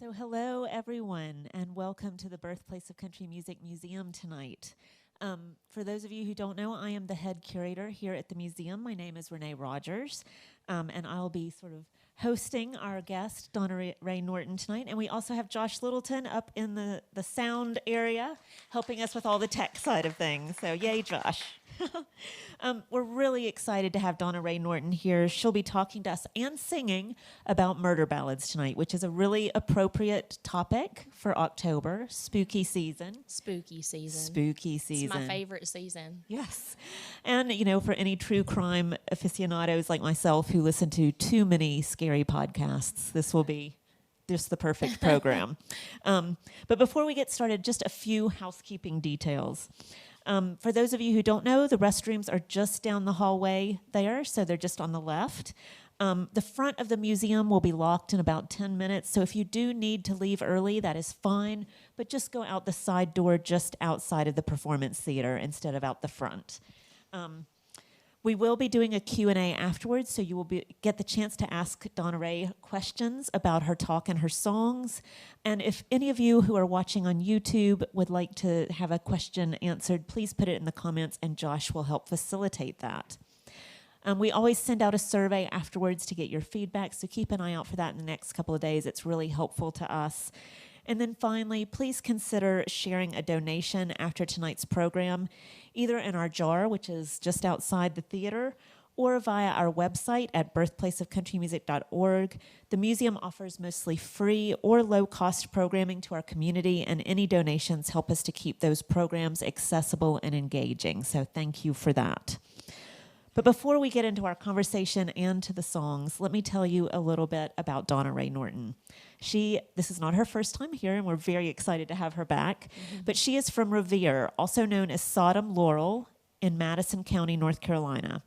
So, hello everyone, and welcome to the Birthplace of Country Music Museum tonight. For those of you who don't know, I am the head curator here at the museum. My name is Renee Rogers, and I'll be sort of hosting our guest, Donna Ray Norton, tonight. And we also have Josh Littleton up in the sound area, helping us with all the tech side of things. So, yay, Josh. We're really excited to have Donna Ray Norton here. She'll be talking to us and singing about murder ballads tonight, which is a really appropriate topic for October, spooky season. Spooky season. Spooky season. It's my favorite season. Yes. And, you know, for any true crime aficionados like myself who listen to too many scary podcasts, this will be just the perfect program. But before we get started, just a few housekeeping details. For those of you who don't know, the restrooms are just down the hallway there, so they're just on the left. The front of the museum will be locked in about 10 minutes, so if you do need to leave early, that is fine, but just go out the side door just outside of the performance theater instead of out the front. We will be doing a Q&A afterwards, so you will get the chance to ask Donna Ray questions about her talk and her songs. And if any of you who are watching on YouTube would like to have a question answered, please put it in the comments, and Josh will help facilitate that. We always send out a survey afterwards to get your feedback, so keep an eye out for that in the next couple of days. It's really helpful to us. And then finally, please consider sharing a donation after tonight's program, either in our jar, which is just outside the theater, or via our website at birthplaceofcountrymusic.org. The museum offers mostly free or low-cost programming to our community, and any donations help us to keep those programs accessible and engaging. So thank you for that. But before we get into our conversation and to the songs, let me tell you a little bit about Donna Ray Norton. This is not her first time here, and we're very excited to have her back. But she is from Revere, also known as Sodom Laurel, in Madison County, North Carolina.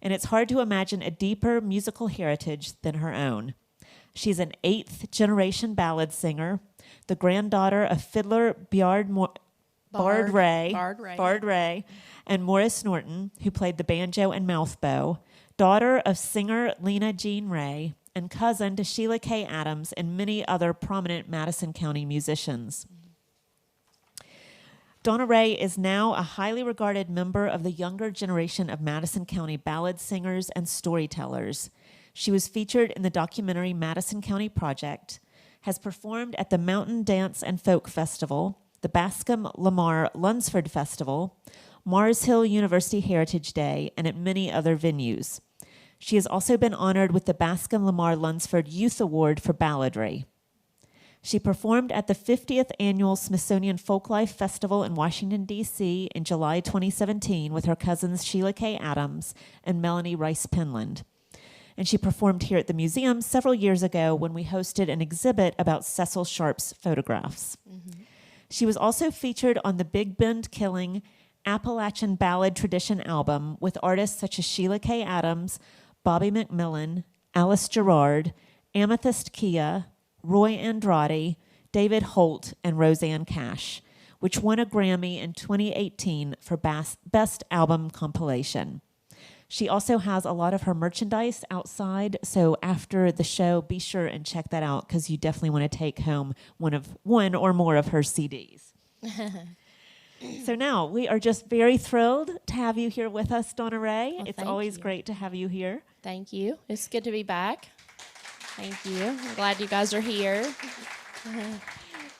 And it's hard to imagine a deeper musical heritage than her own. She's an 8th-generation ballad singer, the granddaughter of fiddler Bard Ray and Morris Norton, who played the banjo and mouth bow, daughter of singer Lena Jean Ray, and cousin to Sheila K. Adams and many other prominent Madison County musicians. Donna Ray is now a highly regarded member of the younger generation of Madison County ballad singers and storytellers. She was featured in the documentary Madison County Project, has performed at the Mountain Dance and Folk Festival, the Bascom Lamar Lunsford Festival, Mars Hill University Heritage Day, and at many other venues. She has also been honored with the Bascom Lamar Lunsford Youth Award for Balladry. She performed at the 50th Annual Smithsonian Folklife Festival in Washington, D.C. in July 2017 with her cousins Sheila K. Adams and Melanie Rice Penland. And she performed here at the museum several years ago when we hosted an exhibit about Cecil Sharp's photographs. She was also featured on the Big Bend Killing Appalachian Ballad Tradition album with artists such as Sheila K. Adams, Bobby McMillan, Alice Gerard, Amethyst Kia, Roy Andrade, David Holt, and Roseanne Cash, which won a Grammy in 2018 for Best Album Compilation. She also has a lot of her merchandise outside, so after the show, be sure and check that out because you definitely want to take home one or more of her CDs. So now, we are just very thrilled to have you here with us, Donna Ray. Well, it's always great to have you here. Thank you. It's good to be back. Thank you. I'm glad you guys are here.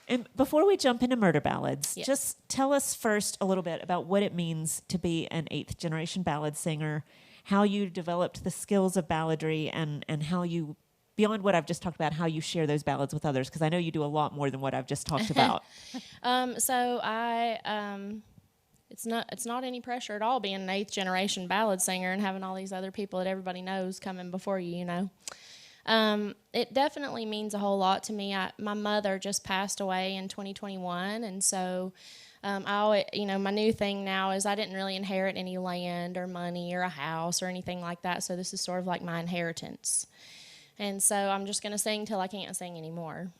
And before we jump into murder ballads, Yes. just tell us first a little bit about what it means to be an 8th-generation ballad singer, how you developed the skills of balladry, and how you, beyond what I've just talked about, how you share those ballads with others, because I know you do a lot more than what I've just talked about. So it's not any pressure at all being an 8th-generation ballad singer and having all these other people that everybody knows coming before you, you know. It definitely means a whole lot to me. My mother just passed away in 2021, and so I always, my new thing now is I didn't really inherit any land or money or a house or anything like that, so this is sort of like my inheritance. And so I'm just going to sing till I can't sing anymore.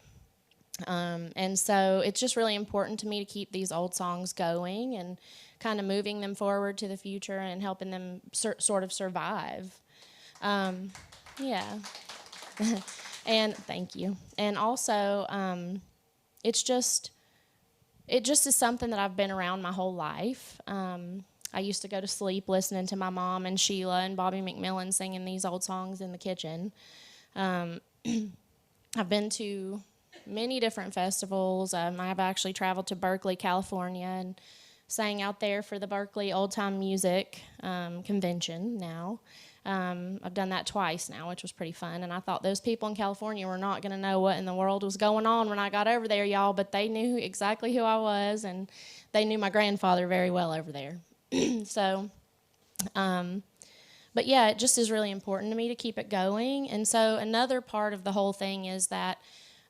And so it's just really important to me to keep these old songs going and kind of moving them forward to the future and helping them sort of survive. Yeah. And thank you. And also, it just is something that I've been around my whole life. I used to go to sleep listening to my mom and Sheila and Bobby McMillan singing these old songs in the kitchen. I've been to many different festivals. I've actually traveled to Berkeley, California, and sang out there for the Berkeley Old Time Music Convention now. I've done that twice now, which was pretty fun. And I thought those people in California were not going to know what in the world was going on when I got over there, y'all, but they knew exactly who I was, and they knew my grandfather very well over there. So, but yeah, it just is really important to me to keep it going. And so another part of the whole thing is that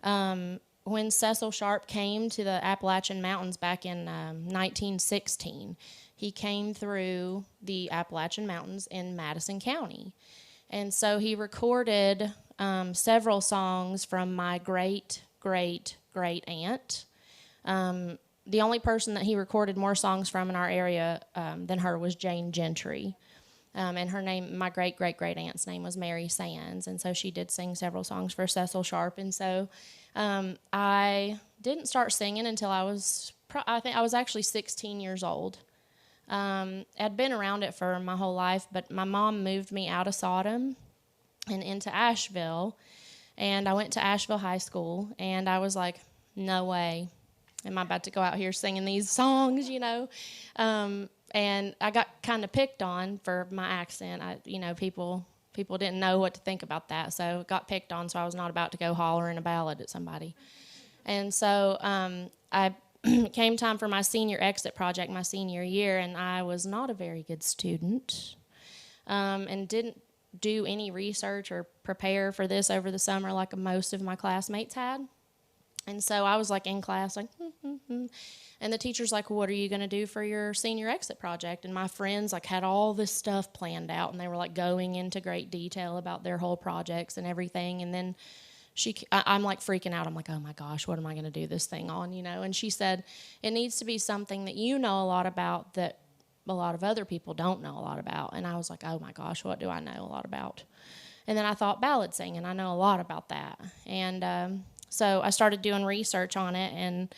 when Cecil Sharp came to the Appalachian Mountains back in 1916, he came through the Appalachian Mountains in Madison County. And so he recorded several songs from my great-great-great-aunt. The only person that he recorded more songs from in our area than her was Jane Gentry. And her name, my great-great-great-aunt's name was Mary Sands. And so she did sing several songs for Cecil Sharp. And so I didn't start singing until I was actually 16 years old. I'd been around it for my whole life, but my mom moved me out of Sodom and into Asheville, and I went to Asheville High School, and I was like, no way am I about to go out here singing these songs, you know, and I got kind of picked on for my accent. People didn't know what to think about that, so got picked on, so I was not about to go hollering a ballad at somebody. And so it came time for my senior exit project my senior year, and I was not a very good student and didn't do any research or prepare for this over the summer like most of my classmates had. And so I was like in class like, and the teacher's like, well, what are you going to do for your senior exit project? And my friends like had all this stuff planned out, and they were like going into great detail about their whole projects and everything. And then I'm like freaking out. I'm like, oh my gosh, what am I going to do this thing on, you know? And she said, it needs to be something that you know a lot about that a lot of other people don't know a lot about. And I was like, oh my gosh, what do I know a lot about? And then I thought ballad singing. I know a lot about that. And so I started doing research on it, and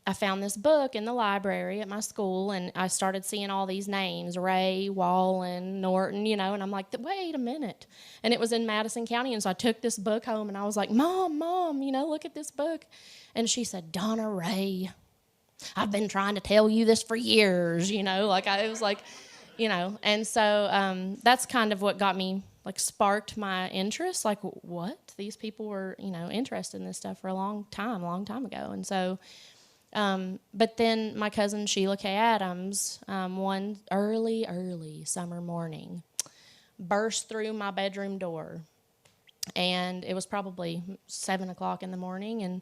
I found this book in the library at my school, and I started seeing all these names, Ray, Wallen, Norton, you know, and I'm like, wait a minute. And it was in Madison County, and so I took this book home, and I was like, Mom, you know, look at this book. And she said, Donna Ray, I've been trying to tell you this for years, you know, like it was like, you know. And so that's kind of what got me, like sparked my interest, like what? These people were, you know, interested in this stuff for a long time ago. And so, but then my cousin Sheila K. Adams, one early summer morning, burst through my bedroom door. And it was probably 7 o'clock in the morning,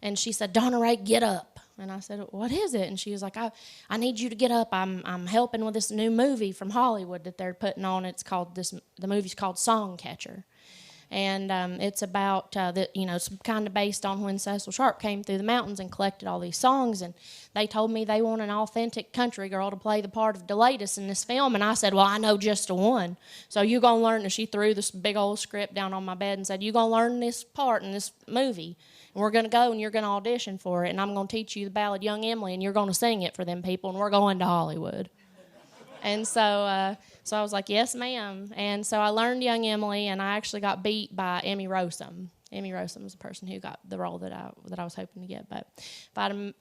and she said, Donna Ray, get up. And I said, what is it? And she was like, I need you to get up. I'm helping with this new movie from Hollywood that they're putting on. The movie's called Songcatcher. And it's about, it's kind of based on when Cecil Sharp came through the mountains and collected all these songs. And they told me they want an authentic country girl to play the part of Delatus in this film. And I said, well, I know just the one. So you're going to learn. And she threw this big old script down on my bed and said, you're going to learn this part in this movie. And we're going to go and you're going to audition for it. And I'm going to teach you the ballad Young Emily, and you're going to sing it for them people. And we're going to Hollywood. And so I was like, yes, ma'am. And so I learned Young Emily, and I actually got beat by Emmy Rossum. Emmy Rossum was the person who got the role that I was hoping to get. But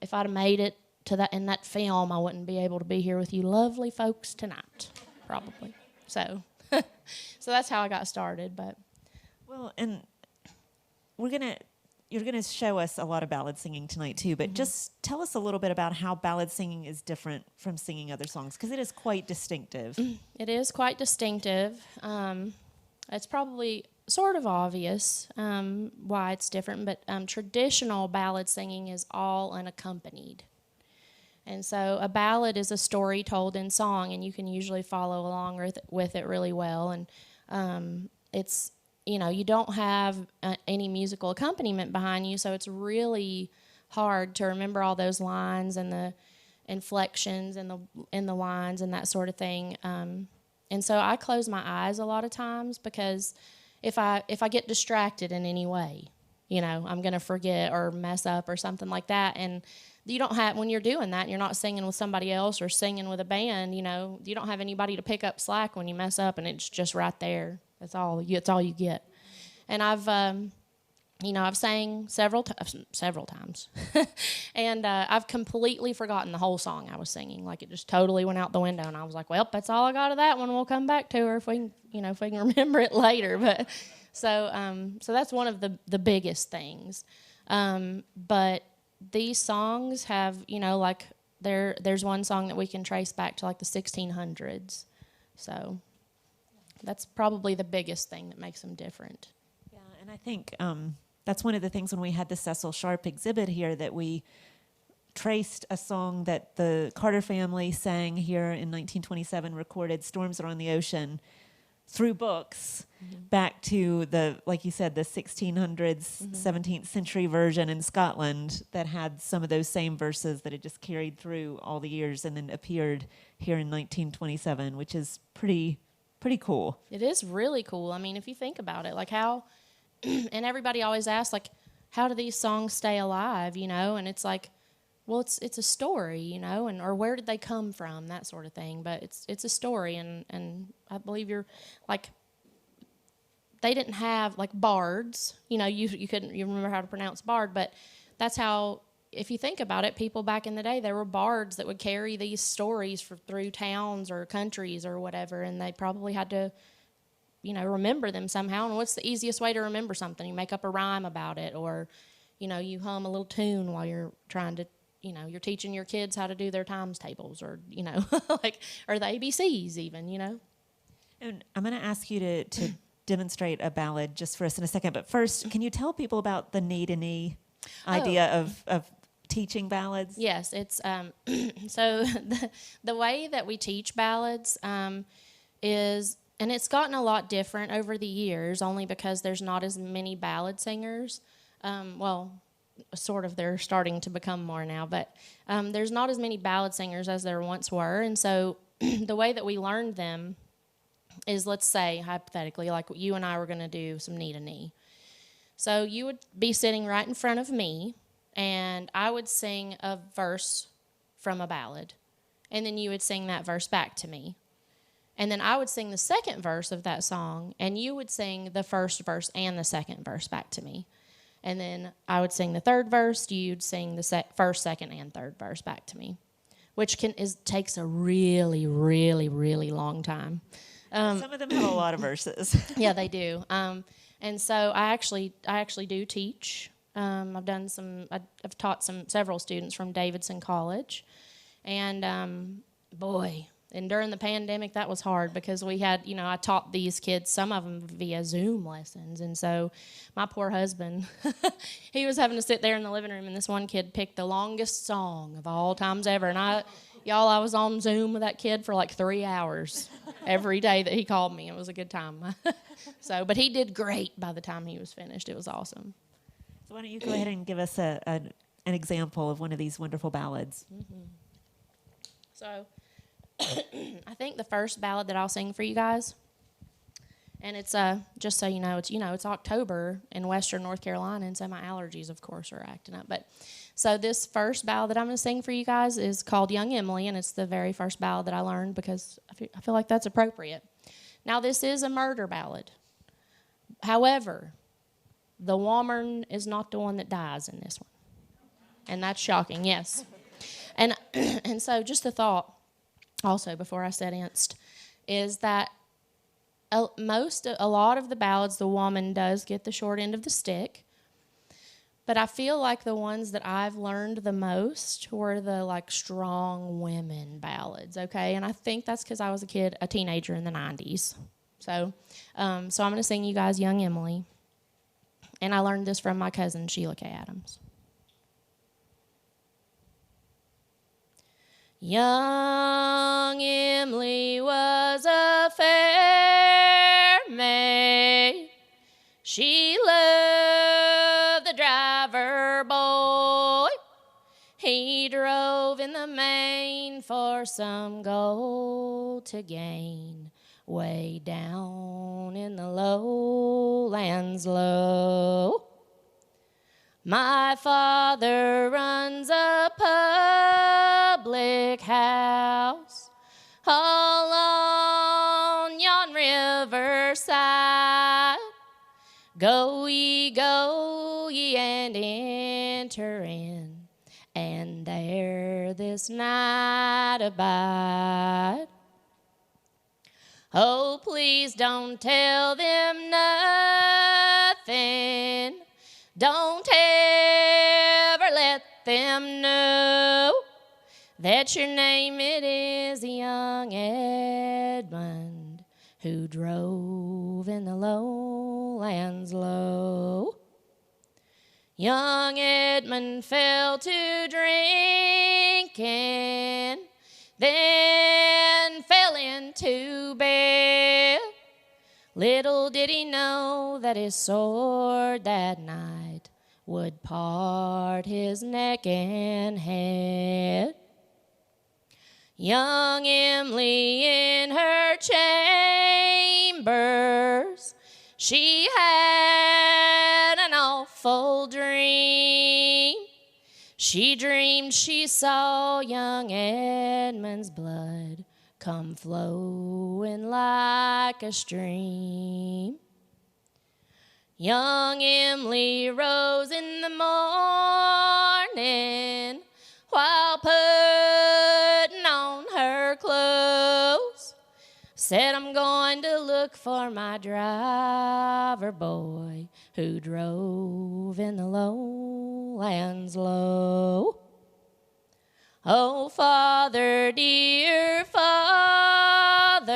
if I'd have made it to that in that film, I wouldn't be able to be here with you lovely folks tonight, probably. So so that's how I got started. But well, and you're gonna show us a lot of ballad singing tonight too, but just tell us a little bit about how ballad singing is different from singing other songs, because it is quite distinctive. It is quite distinctive. It's probably sort of obvious why it's different, but traditional ballad singing is all unaccompanied. And so a ballad is a story told in song, and you can usually follow along with it really well. And it's, you don't have any musical accompaniment behind you, so it's really hard to remember all those lines and the inflections and the lines and that sort of thing. And so I close my eyes a lot of times because if I get distracted in any way, I'm going to forget or mess up or something like that. And you don't have, when you're doing that and you're not singing with somebody else or singing with a band, you don't have anybody to pick up slack when you mess up, and it's just right there. It's all you get. And I've sang several times, and I've completely forgotten the whole song I was singing. Like, it just totally went out the window, and I was like, "Well, that's all I got of that one. We'll come back to her if we can remember it later." But so that's one of the biggest things. But these songs have, like there's one song that we can trace back to like the 1600s. So that's probably the biggest thing that makes them different. Yeah, and I think that's one of the things when we had the Cecil Sharp exhibit here, that we traced a song that the Carter family sang here in 1927, recorded, Storms Are on the Ocean, through books back to like you said, the 1600s, 17th century version in Scotland that had some of those same verses that had just carried through all the years and then appeared here in 1927, which is pretty cool. It is really cool. I mean, if you think about it, like how, and everybody always asks, like, how do these songs stay alive, And it's like, well, it's a story, or where did they come from, that sort of thing. But it's a story, and I believe you're, like, they didn't have, like, bards. You remember how to pronounce bard, but that's how, if you think about it, people back in the day, there were bards that would carry these stories through towns or countries or whatever, and they probably had to, remember them somehow. And what's the easiest way to remember something? You make up a rhyme about it, or, you hum a little tune while you're trying to, you're teaching your kids how to do their times tables, or, or the ABCs even, And I'm going to ask you to demonstrate a ballad just for us in a second. But first, can you tell people about the knee-to-knee idea of teaching ballads? Yes, it's so the way that we teach ballads is, and it's gotten a lot different over the years, only because there's not as many ballad singers. Sort of, they're starting to become more now, but there's not as many ballad singers as there once were. And so the way that we learned them is, let's say, hypothetically, like you and I were going to do some knee-to-knee. So you would be sitting right in front of me, and I would sing a verse from a ballad, and then you would sing that verse back to me. And then I would sing the second verse of that song, and you would sing the first verse and the second verse back to me. And then I would sing the third verse, you'd sing the first, second, and third verse back to me, which takes a really, really, really long time. Some of them have a lot of verses. Yeah, they do. And so I actually do teach. I've taught several students from Davidson College, and and during the pandemic that was hard, because we had, I taught these kids, some of them via Zoom lessons, and so my poor husband, he was having to sit there in the living room, and this one kid picked the longest song of all times ever, and I was on Zoom with that kid for like 3 hours every day that he called me. It was a good time. But he did great by the time he was finished. It was awesome. So why don't you go ahead and give us an example of one of these wonderful ballads? Mm-hmm. So I think the first ballad that I'll sing for you guys, and it's just so you know, it's October in Western North Carolina, and so my allergies, of course, are acting up. But so this first ballad that I'm going to sing for you guys is called Young Emily, and it's the very first ballad that I learned because I feel like that's appropriate. Now, this is a murder ballad. However, the woman is not the one that dies in this one, and that's shocking. Yes, and so just a thought. Also, before I said inst, is that a lot of the ballads, the woman does get the short end of the stick. But I feel like the ones that I've learned the most were the, like, strong women ballads, okay? And I think that's because I was a teenager in the 90s. So I'm going to sing you guys Young Emily. And I learned this from my cousin, Sheila K. Adams. Young Emily was a fair maid. She loved the driver boy. He drove in the main for some gold to gain. way down in the lowlands low. My father runs a public house all on yon riverside. Go ye, and enter in, and there this night abide. Oh, please don't tell them nothing. Don't ever let them know that your name it is young Edmund, who drove in the lowlands low. Young Edmund fell to drinking, then fell into bed. Little did he know that his sword that night would part his neck and head. Young Emily in her chambers, she had an awful dream. She dreamed she saw young Edmund's blood come flowing like a stream. Young Emily rose in the morning while putting on her clothes. Said, I'm going to look for my driver boy who drove in the lowlands low. Oh, Father, dear Father,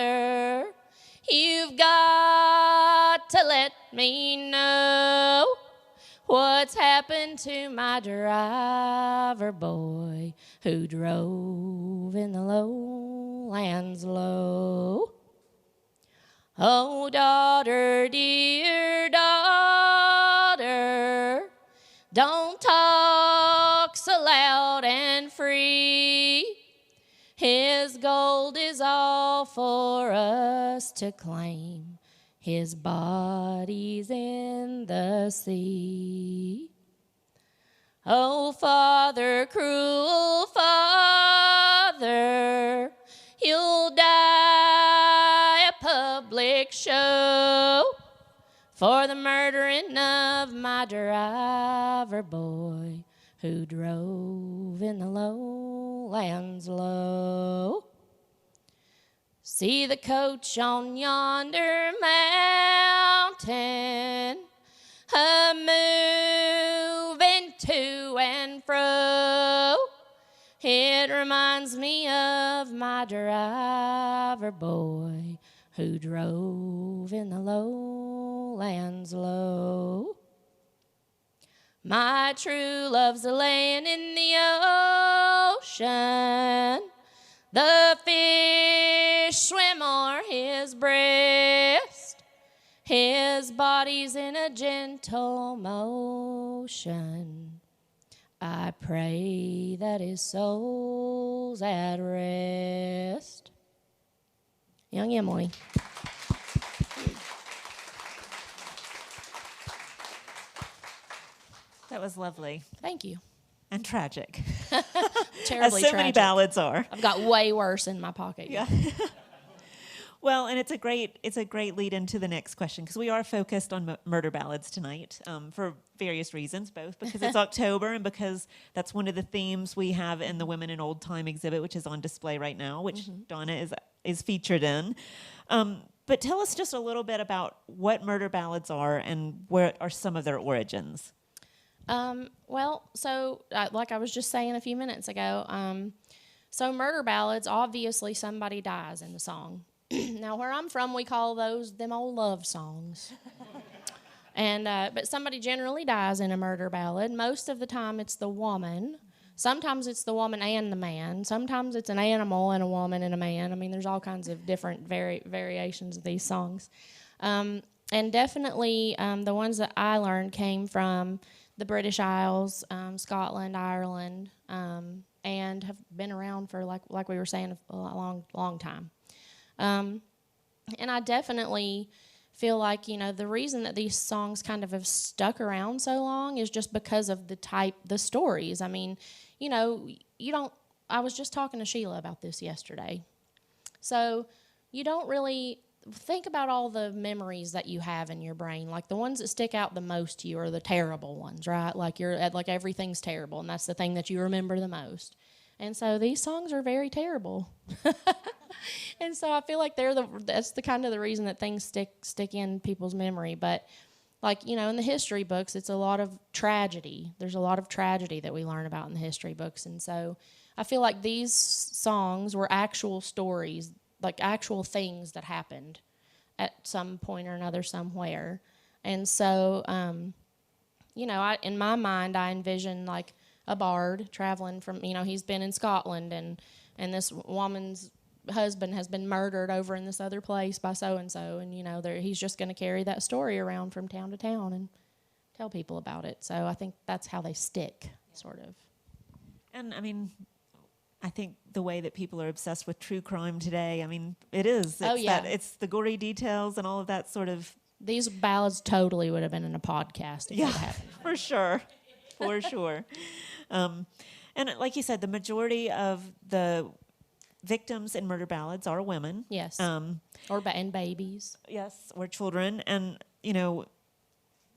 you've got to let me know what's happened to my driver boy who drove in the lowlands low. Oh, daughter, dear daughter, don't talk so loud and free. His gold is all for us to claim. His body's in the sea. Oh, Father, cruel Father, you'll die a public show for the murdering of my driver boy who drove in the lowlands low. See the coach on yonder mountain, a-moving to and fro. It reminds me of my driver boy who drove in the lowlands low. My true love's a-layin' in the ocean. The fish swim o'er his breast. His body's in a gentle motion. I pray that his soul's at rest. Young Emily. That was lovely. Thank you. And tragic. Terribly As so tragic. many ballads are. I've got way worse in my pocket. Yeah. Well, and it's a great lead into the next question, because we are focused on murder ballads tonight for various reasons, both because it's October and because that's one of the themes we have in the Women in Old Time exhibit, which is on display right now, which Donna is featured in. But tell us just a little bit about what murder ballads are and what are some of their origins. Well, so like I was just saying a few minutes ago, so murder ballads, obviously somebody dies in the song. Now, where I'm from, we call them old love songs. And but somebody generally dies in a murder ballad. Most of the time, it's the woman. Sometimes it's the woman and the man. Sometimes it's an animal and a woman and a man. I mean, there's all kinds of different variations of these songs. And definitely the ones that I learned came from the British Isles, Scotland, Ireland, and have been around for, like we were saying, a long time. And I definitely feel like, the reason that these songs kind of have stuck around so long is just because of the stories. I mean, I was just talking to Sheila about this yesterday. So you don't really think about all the memories that you have in your brain. Like the ones that stick out the most to you are the terrible ones, right? Like everything's terrible, and that's the thing that you remember the most. And so these songs are very terrible. And so I feel like that's the kind of the reason that things stick in people's memory. But like, in the history books, it's a lot of tragedy. There's a lot of tragedy that we learn about in the history books. And so I feel like these songs were actual stories, like actual things that happened at some point or another somewhere. And so, in my mind, I envision like a bard traveling from, he's been in Scotland and this woman's husband has been murdered over in this other place by so-and-so. And, he's just going to carry that story around from town to town and tell people about it. So I think that's how they stick, sort of. And, I mean, I think the way that people are obsessed with true crime today, I mean, it is. It's the gory details and all of that sort of. These ballads totally would have been in a podcast if it happened. For sure. For sure. And like you said, the majority of the victims in murder ballads are women. Yes. And babies. Yes, or children. And,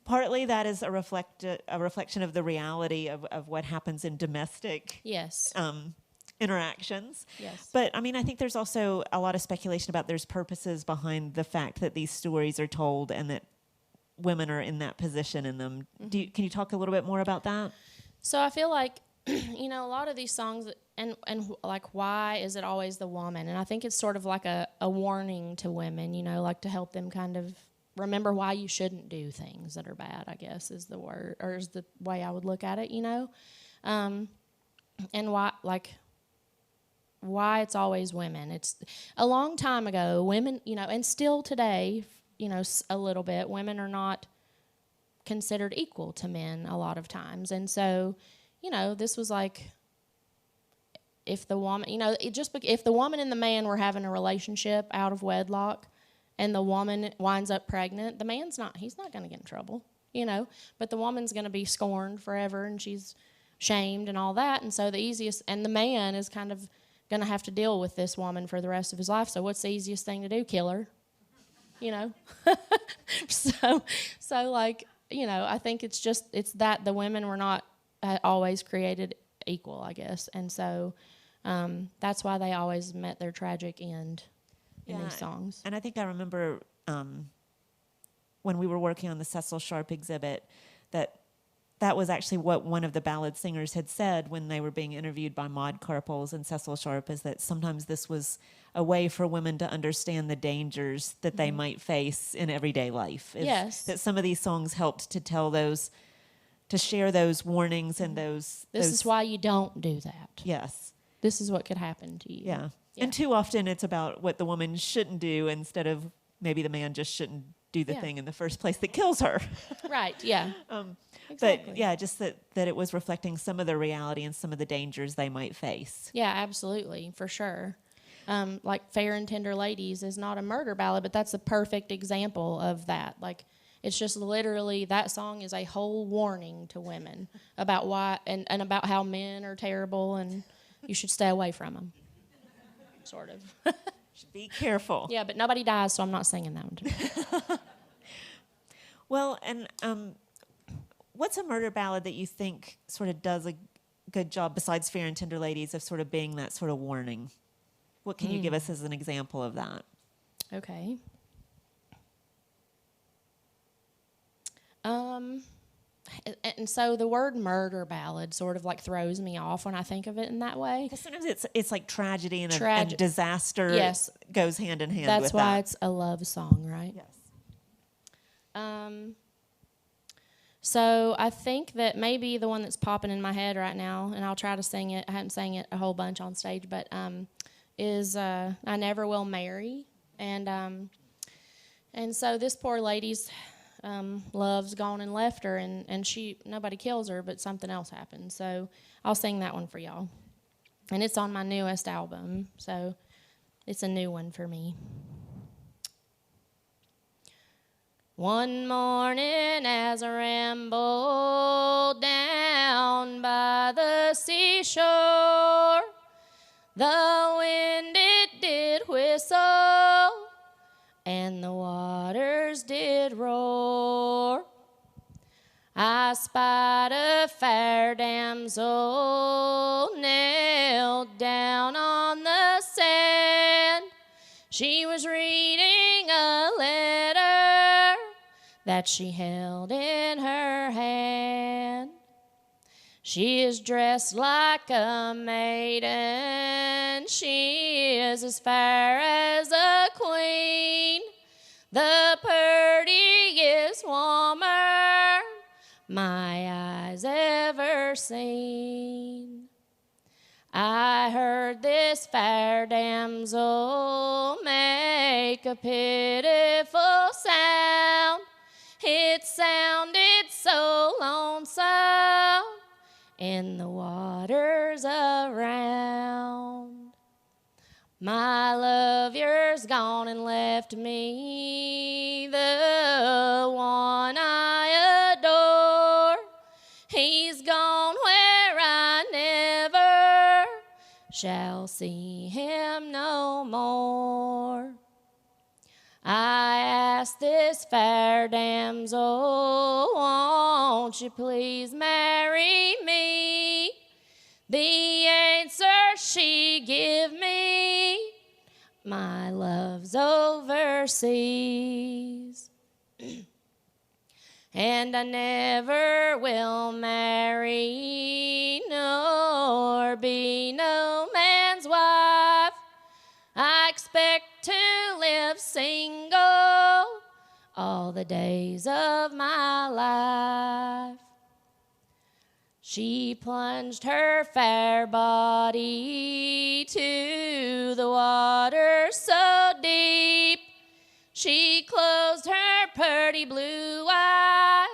partly that is a reflection of the reality of what happens in domestic interactions. Yes. But, I mean, I think there's also a lot of speculation about there's purposes behind the fact that these stories are told and that women are in that position in them. Mm-hmm. Can you talk a little bit more about that? So I feel like, a lot of these songs, and like, why is it always the woman? And I think it's sort of like a warning to women, like to help them kind of remember why you shouldn't do things that are bad, I guess is the word, or is the way I would look at it, and why it's always women. It's a long time ago, women, and still today, a little bit, women are not considered equal to men a lot of times. And so, this was like, if the woman, if the woman and the man were having a relationship out of wedlock and the woman winds up pregnant, he's not going to get in trouble, but the woman's going to be scorned forever and she's shamed and all that. And so and the man is kind of going to have to deal with this woman for the rest of his life. So what's the easiest thing to do? Kill her, So like, I think it's that the women were not always created equal, I guess. And so that's why they always met their tragic end in these songs. And I think I remember when we were working on the Cecil Sharp exhibit that was actually what one of the ballad singers had said when they were being interviewed by Maud Carpels and Cecil Sharp, is that sometimes this was a way for women to understand the dangers that they might face in everyday life. Yes. That some of these songs helped to tell those, to share those warnings and those. This is why you don't do that. Yes. This is what could happen to you. Yeah. And too often it's about what the woman shouldn't do instead of maybe the man just shouldn't do the thing in the first place that kills her. Right, yeah. Exactly. But yeah, just that it was reflecting some of the reality and some of the dangers they might face. Yeah, absolutely, for sure. Like Fair and Tender Ladies is not a murder ballad, but that's a perfect example of that. Like, it's just literally, that song is a whole warning to women about why, and about how men are terrible and you should stay away from them, sort of. Be careful. Yeah, but nobody dies, so I'm not singing that one today. Well, and what's a murder ballad that you think sort of does a good job, besides Fair and Tender Ladies, of sort of being that sort of warning? What can you give us as an example of that? Okay. And so the word murder ballad sort of like throws me off when I think of it in that way. Because sometimes it's like tragedy and a disaster goes hand in hand with that. That's why it's a love song, right? Yes. So I think that maybe the one that's popping in my head right now, and I'll try to sing it, I haven't sang it a whole bunch on stage, but is I Never Will Marry. And so this poor lady's love's gone and left her, and nobody kills her, but something else happens. So I'll sing that one for y'all. And it's on my newest album, so it's a new one for me. One morning as I rambled down by the seashore, the wind it did whistle and the waters did roar. I spied a fair damsel nailed down on the sand. She was reading a letter that she held in her hand. She is dressed like a maiden. She is as fair as a queen. The prettiest woman my eyes ever seen. I heard this fair damsel make a pitiful sound. It sounded so lonesome in the waters around. My love, yours gone and left me, the one I adore. He's gone where I never shall see him no more. I asked this fair damsel, won't you please marry me? The answer she give me, my love's overseas. And I never will marry nor be no man's wife. I expect to live single all the days of my life. She plunged her fair body to the water so deep. She closed her pretty blue eyes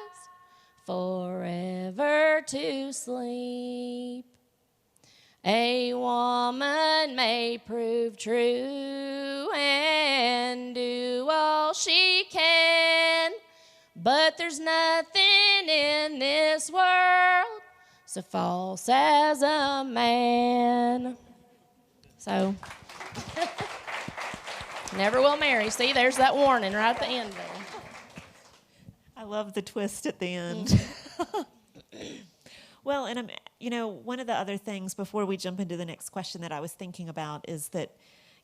forever to sleep. A woman may prove true and do all she can, but there's nothing in this world so false as a man. So, never will marry. See, there's that warning right at the end there. I love the twist at the end. Well, and one of the other things before we jump into the next question that I was thinking about is that,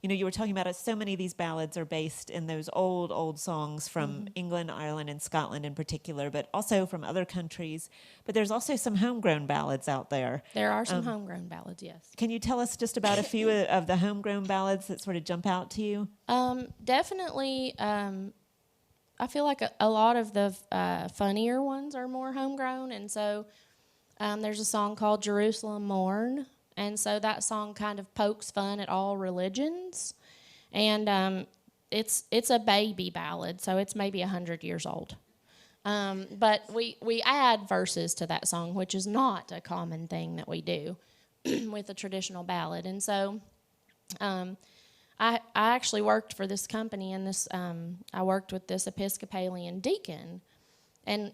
you were talking about it, so many of these ballads are based in those old songs from England, Ireland, and Scotland in particular, but also from other countries. But there's also some homegrown ballads out there. There are some homegrown ballads, yes. Can you tell us just about a few of the homegrown ballads that sort of jump out to you? Definitely, I feel like a lot of the funnier ones are more homegrown, and so there's a song called Jerusalem Morn. And so that song kind of pokes fun at all religions. And it's a baby ballad, so it's maybe 100 years old. But we add verses to that song, which is not a common thing that we do with a traditional ballad. And so I actually worked for this company, and I worked with this Episcopalian deacon. And,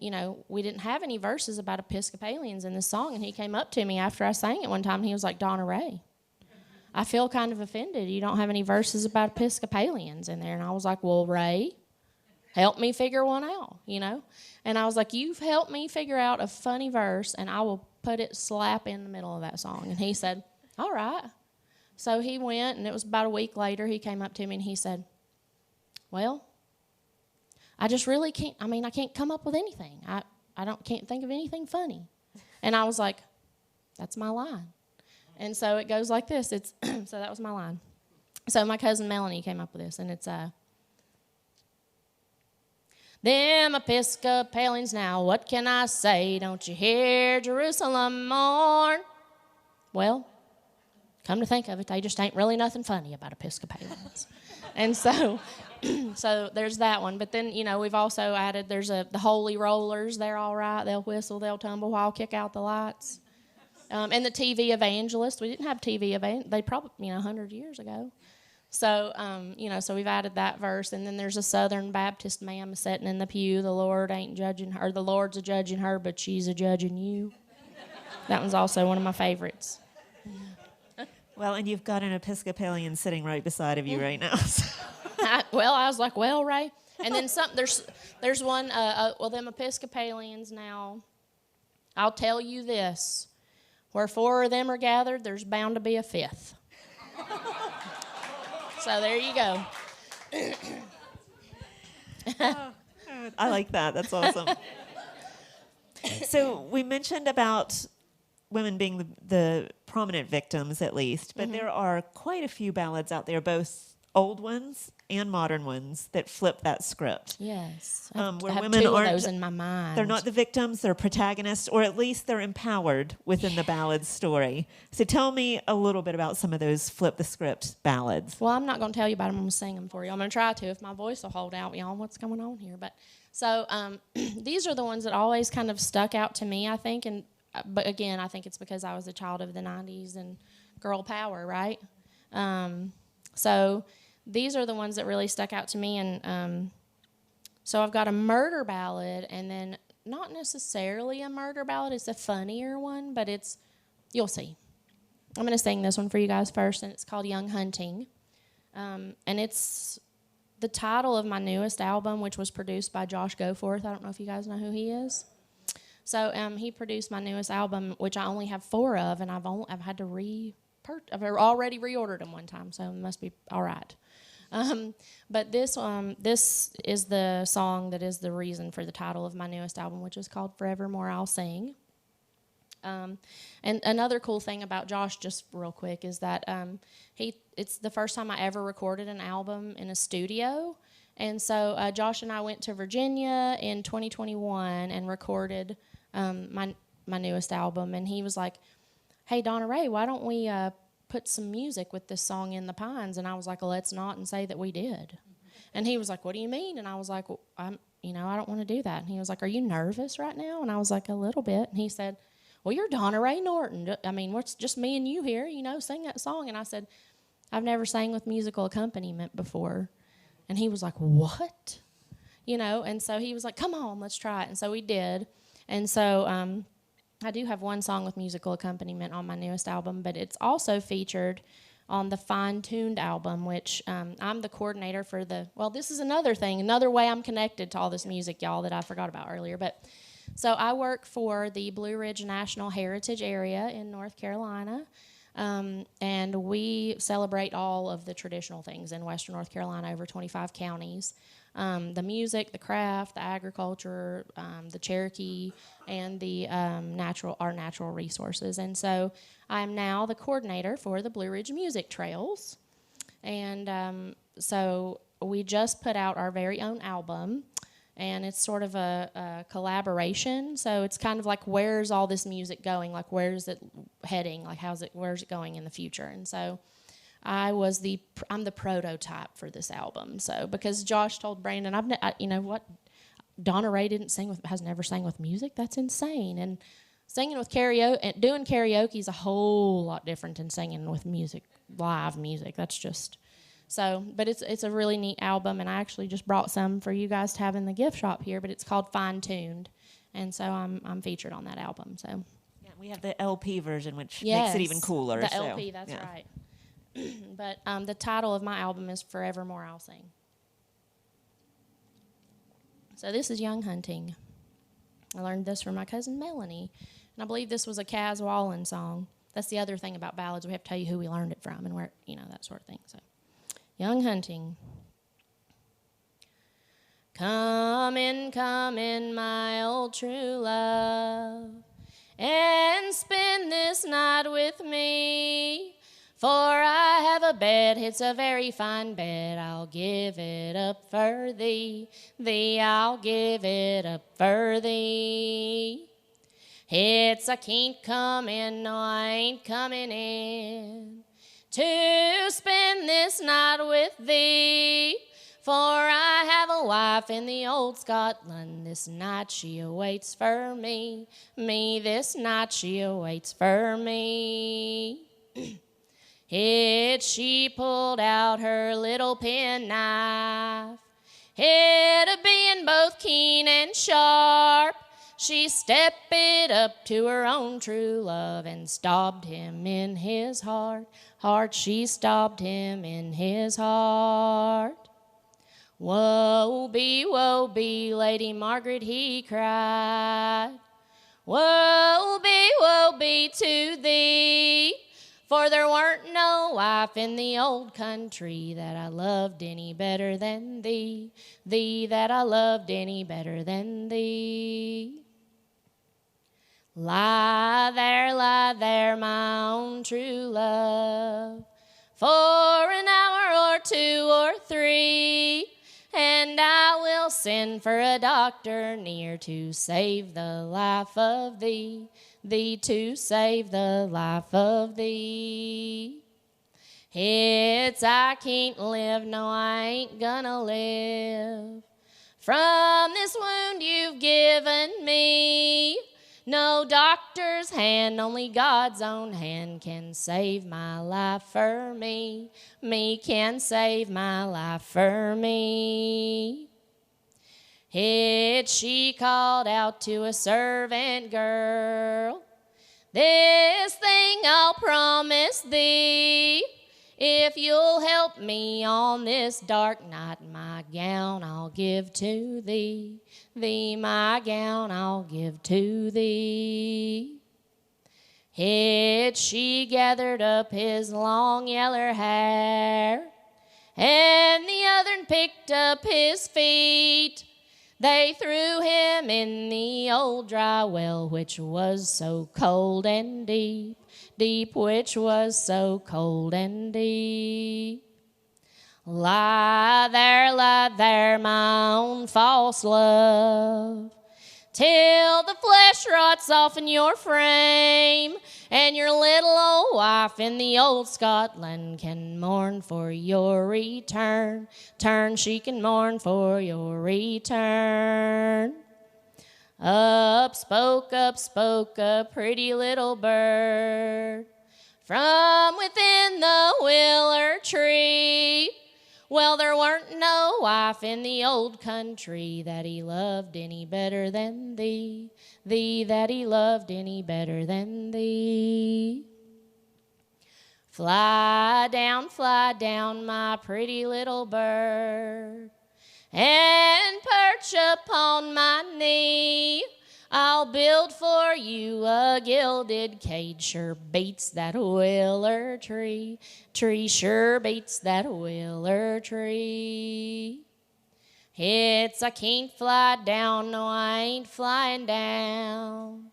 we didn't have any verses about Episcopalians in this song. And he came up to me after I sang it one time, and he was like, Donna Ray, I feel kind of offended. You don't have any verses about Episcopalians in there. And I was like, well, Ray, help me figure one out, And I was like, you've helped me figure out a funny verse, and I will put it slap in the middle of that song. And he said, all right. So he went, and it was about a week later, he came up to me, and he said, well, I just really can't, I can't come up with anything. I can't think of anything funny. And I was like, that's my line. And so it goes like this. So that was my line. So my cousin Melanie came up with this, and it's, them Episcopalians now, what can I say? Don't you hear Jerusalem mourn? Well, come to think of it, they just ain't really nothing funny about Episcopalians. And so there's that one. But then, we've also added, there's the Holy Rollers. They're all right. They'll whistle, they'll tumble while kick out the lights. And the TV Evangelist. We didn't have TV Evangelist. They probably, 100 years ago. So, so we've added that verse, and then there's a Southern Baptist ma'am sitting in the pew. The Lord ain't judging her, the Lord's a judging her, but she's a judging you. That one's also one of my favorites. Well, and you've got an Episcopalian sitting right beside of you right now. So. I was like, well, Ray. And then there's one, them Episcopalians now, I'll tell you this, where 4 of them are gathered, there's bound to be a 5th. So there you go. I like that. That's awesome. So we mentioned about women being the prominent victims, at least, but there are quite a few ballads out there, both old ones and modern ones, that flip that script. Yes. Where I have women 2 aren't, of those in my mind. they're not the victims, they're protagonists, or at least they're empowered within the ballad story. So tell me a little bit about some of those flip the script ballads. Well, I'm not going to tell you about them. I'm going to sing them for you. I'm going to try to if my voice will hold out, y'all. What's going on here? But so these are the ones that always kind of stuck out to me, I think. But again, I think it's because I was a child of the 90s and girl power, right? So these are the ones that really stuck out to me. And so I've got a murder ballad, and then not necessarily a murder ballad. It's a funnier one, but you'll see. I'm going to sing this one for you guys first, and it's called Young Hunting. And it's the title of my newest album, which was produced by Josh Goforth. I don't know if you guys know who he is. So he produced my newest album, which I only have 4 of, and I've had to I've already reordered them one time, so it must be all right. But this is the song that is the reason for the title of my newest album, which is called Forevermore I'll Sing. And another cool thing about Josh, just real quick, is that it's the first time I ever recorded an album in a studio. And so Josh and I went to Virginia in 2021 and recorded my newest album. And he was like, hey, Donna Ray, why don't we put some music with this song In the Pines? And I was like, well, let's not and say that we did. And he was like, what do you mean? And I was like, well, I don't want to do that. And he was like, are you nervous right now? And I was like, a little bit. And he said, well, you're Donna Ray Norton. I mean, it's just me and you here, sing that song. And I said, I've never sang with musical accompaniment before. And he was like, what? And so he was like, come on, let's try it. And so we did. And so I do have one song with musical accompaniment on my newest album, but it's also featured on the Fine Tuned album, which I'm the coordinator for this is another thing, another way I'm connected to all this music, y'all, that I forgot about earlier. But so I work for the Blue Ridge National Heritage Area in North Carolina, and we celebrate all of the traditional things in Western North Carolina, over 25 counties. The music, the craft, the agriculture, the Cherokee, and the natural resources. And so I'm now the coordinator for the Blue Ridge Music Trails. And so we just put out our very own album, and it's sort of a collaboration. So it's kind of like, where's all this music going? Like, where's it heading? Like, where's it going in the future? And so I'm the prototype for this album. So because Josh told Brandon, Donna Ray has never sang with music. That's insane. And singing with karaoke and doing karaoke is a whole lot different than singing with music, live music. That's just so. But it's a really neat album, and I actually just brought some for you guys to have in the gift shop here. But it's called Fine Tuned, and so I'm featured on that album. So yeah, we have the LP version, which yes, makes it even cooler. The LP, that's right. But the title of my album is Forevermore I'll Sing. So this is Young Hunting. I learned this from my cousin Melanie, and I believe this was a Kaz Wallen song. That's the other thing about ballads. We have to tell you who we learned it from and where, that sort of thing. So, Young Hunting. Come in, my old true love, and spend this night with me. For I have a bed, it's a very fine bed, I'll give it up for thee, I'll give it up for thee. It's I can't come in, no, I ain't coming in, to spend this night with thee. For I have a wife in the old Scotland, this night she awaits for me, this night she awaits for me. She pulled out her little penknife. It being both keen and sharp, she stepped it up to her own true love and stabbed him in his heart. She stabbed him in his heart. Woe be, Lady Margaret, he cried. Woe be to thee, for there weren't no wife in the old country that I loved any better than thee, that I loved any better than thee. Lie there, my own true love, for an hour or 2 or 3, and I will send for a doctor near to save the life of thee, to save the life of thee. It's I can't live, no I ain't gonna live, from this wound you've given me. No doctor's hand, only God's own hand can save my life for me. Can save my life for me. She called out to a servant girl, this thing I'll promise thee, if you'll help me on this dark night, my gown I'll give to thee, my gown I'll give to thee. She gathered up his long yeller hair, and the other picked up his feet. They threw him in the old dry well, which was so cold and deep, which was so cold and deep. Lie there, my own false love, till the flesh rots off in your frame, and your little old wife in the old Scotland can mourn for your return. She can mourn for your return. Up spoke a pretty little bird from within the willow tree. Well, there weren't no wife in the old country that he loved any better than thee, that he loved any better than thee. Fly down, my pretty little bird, and perch upon my knee. I'll build for you a gilded cage, sure beats that willow tree, sure beats that willow tree. I can't fly down, no I ain't flying down,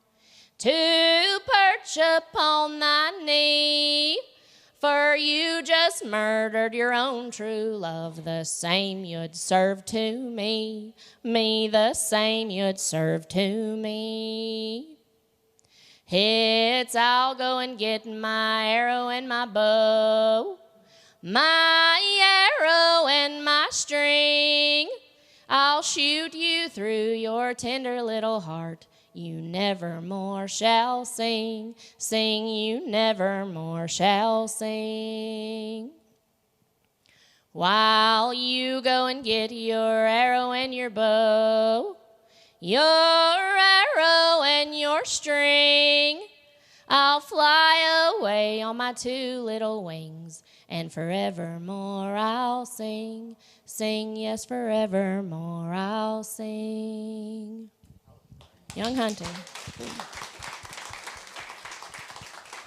to perch upon thy knee, for you just murdered your own true love, the same you'd serve to me, the same you'd serve to me. I'll go and get my arrow and my bow, my arrow and my string. I'll shoot you through your tender little heart. You never more shall sing, you never more shall sing. While you go and get your arrow and your bow, your arrow and your string, I'll fly away on my 2 little wings, and forevermore I'll sing, yes, forevermore I'll sing. Young Hunting.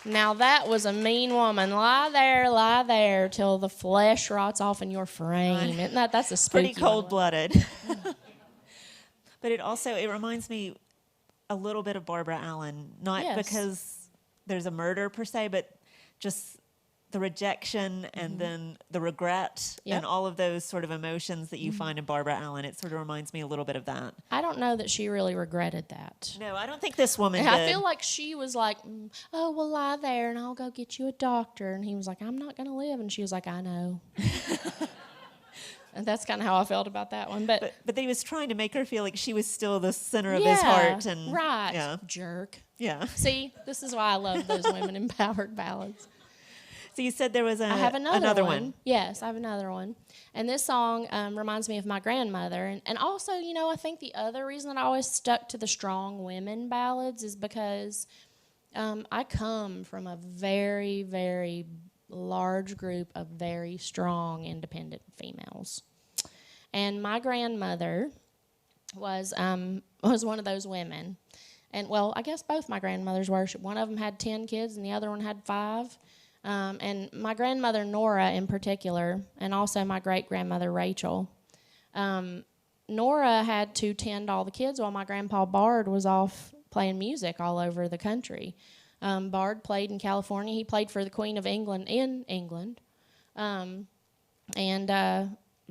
Now that was a mean woman. Lie there till the flesh rots off in your frame. Isn't that's a spooky pretty cold-blooded. But it reminds me a little bit of Barbara Allen, not because there's a murder per se, but just the rejection and then the regret and all of those sort of emotions that you find in Barbara Allen. It sort of reminds me a little bit of that. I don't know that she really regretted that. No, I don't think this woman did. I feel like she was like, oh, well, lie there and I'll go get you a doctor. And he was like, I'm not going to live. And she was like, I know. And that's kind of how I felt about that one. But he was trying to make her feel like she was still the center of his heart. And right. Yeah. Jerk. Yeah. See, this is why I love those women-empowered ballads. So you said there was I have another one. Yes, I have another one. And this song reminds me of my grandmother. And also, you know, I think the other reason that I always stuck to the strong women ballads is because I come from a very, very large group of very strong, independent females. And my grandmother was one of those women. And, well, I guess both my grandmothers were. One of them had 10 kids and the other one had 5. And my grandmother, Nora, in particular, and also my great-grandmother, Rachel, Nora had to tend all the kids while my grandpa Bard was off playing music all over the country. Bard played in California. He played for the Queen of England in England.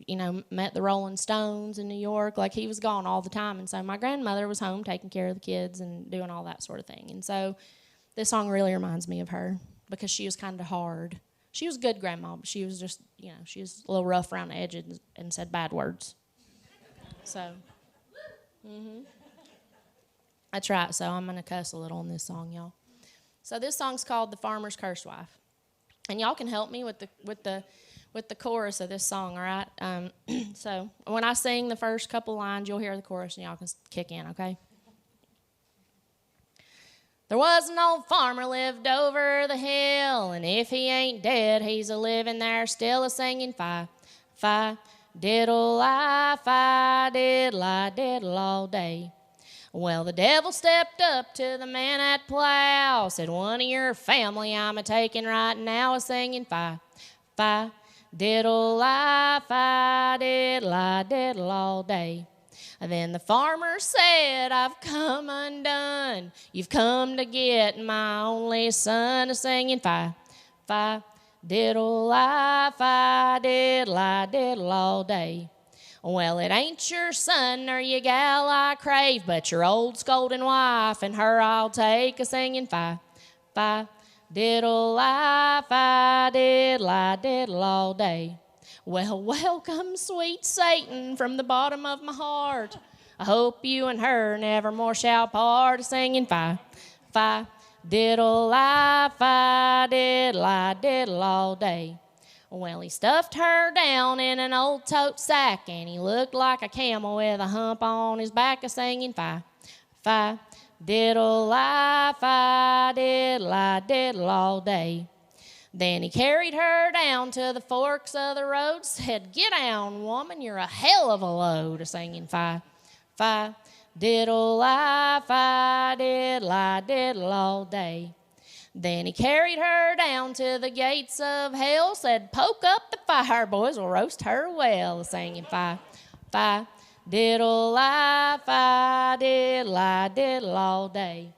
You know, met the Rolling Stones in New York. Like, he was gone all the time. And so my grandmother was home taking care of the kids and doing all that sort of thing. And so this song really reminds me of her because she was kind of hard. She was a good grandma, but she was just, you know, she was a little rough around the edges and said bad words. So, that's right. So I'm going to cuss a little on this song, y'all. So this song's called The Farmer's Cursed Wife. And y'all can help me with the chorus of this song, all right? So when I sing the first couple lines, you'll hear the chorus and y'all can kick in, okay? There was an old farmer lived over the hill, and if he ain't dead, he's a-living there still a-singing fi, fi, diddle-I, fi, diddle-I, diddle all day. Well, the devil stepped up to the man at plow, said, one of your family I'm a-taking right now a-singing fi, fi, diddle-I, fi, diddle-I, diddle all day. And then the farmer said, I've come undone. You've come to get my only son a-singing fi, fi, diddle-I, fi, diddle-I, diddle all day. Well, it ain't your son nor your gal I crave, but your old scolding wife, and her I'll take a-singing fi, fi, diddle-I, fi, diddle-I, diddle all day. Well, welcome, sweet Satan, from the bottom of my heart. I hope you and her never more shall part, a-singing fi, fi, diddle-I, fi, diddle-I, diddle all day. Well, he stuffed her down in an old tote sack, and he looked like a camel with a hump on his back, a-singing fi, fi, diddle-I, fi, diddle-I, diddle all day. Then he carried her down to the forks of the road, said, get down, woman, you're a hell of a load, a-singing fi, fi, diddle-I, fi, diddle-I, diddle all day. Then he carried her down to the gates of hell, said, poke up the fire, boys, we'll roast her well, a-singing fi, fi, diddle-I, fi, diddle-I, diddle all day.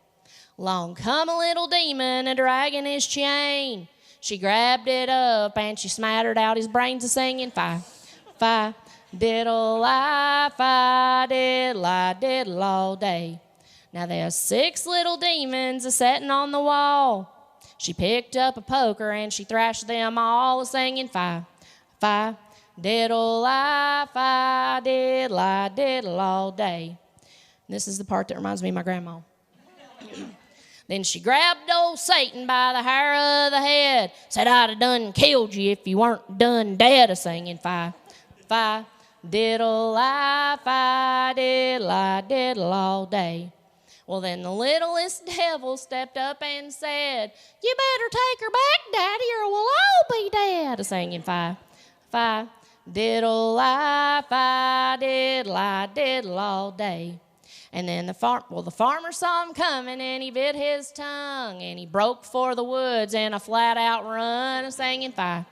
Long come a little demon a-dragging his chain. She grabbed it up and she smattered out his brains a-singing fi, fi, diddle-I, fi, diddle-I, diddle all day. Now there's 6 little demons a-setting on the wall. She picked up a poker and she thrashed them all a-singing fi, fi, diddle-I, fi, diddle-I, diddle all day. This is the part that reminds me of my grandma. Then she grabbed old Satan by the hair of the head, said, I'd have done killed you if you weren't done dead, a-singing fi, fi, diddle-I, fi, diddle-I, diddle all day. Well, then the littlest devil stepped up and said, you better take her back, Daddy, or we'll all be dead, a-singing fi, fi, diddle-I, fi, diddle-I, diddle all day. And then the farmer saw him coming, and he bit his tongue, and he broke for the woods in a flat-out run, singing fi,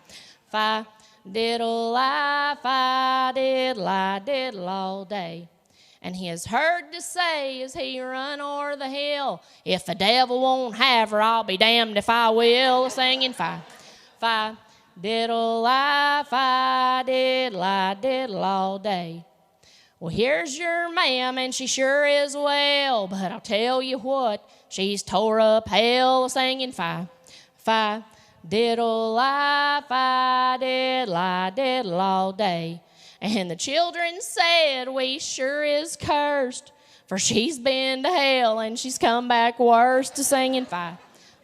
fi, diddle-I, fi, diddle-I, diddle all day. And he is heard to say as he run o'er the hill, if the devil won't have her, I'll be damned if I will, singing fi, fi, diddle-I, fi, diddle-I, diddle all day. Well, here's your ma'am, and she sure is well, but I'll tell you what, she's tore up hell, singing fi, fi, diddle-I, fi, diddle-I, diddle all day. And the children said, we sure is cursed, for she's been to hell, and she's come back worse, to singing fi,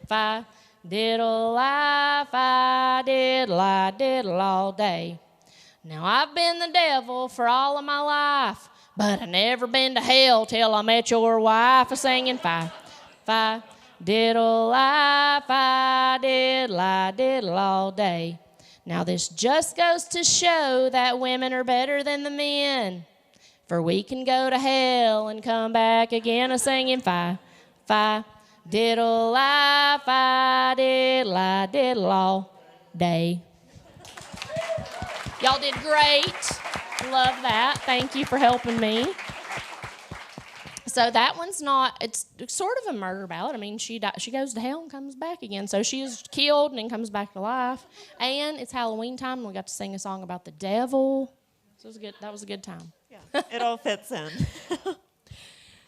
fi, diddle life, I diddle all day. Now I've been the devil for all of my life, but I never been to hell till I met your wife a singing fi, diddle life, I diddle all day. Now this just goes to show that women are better than the men, for we can go to hell and come back again a singing fi, diddle life, I diddle all day. Y'all did great. Love that. Thank you for helping me. So that one's not, it's sort of a murder ballad. I mean, she goes to hell and comes back again. So she is killed and then comes back to life. And it's Halloween time, and we got to sing a song about the devil. So it was good. That was a good time. Yeah, it all fits in.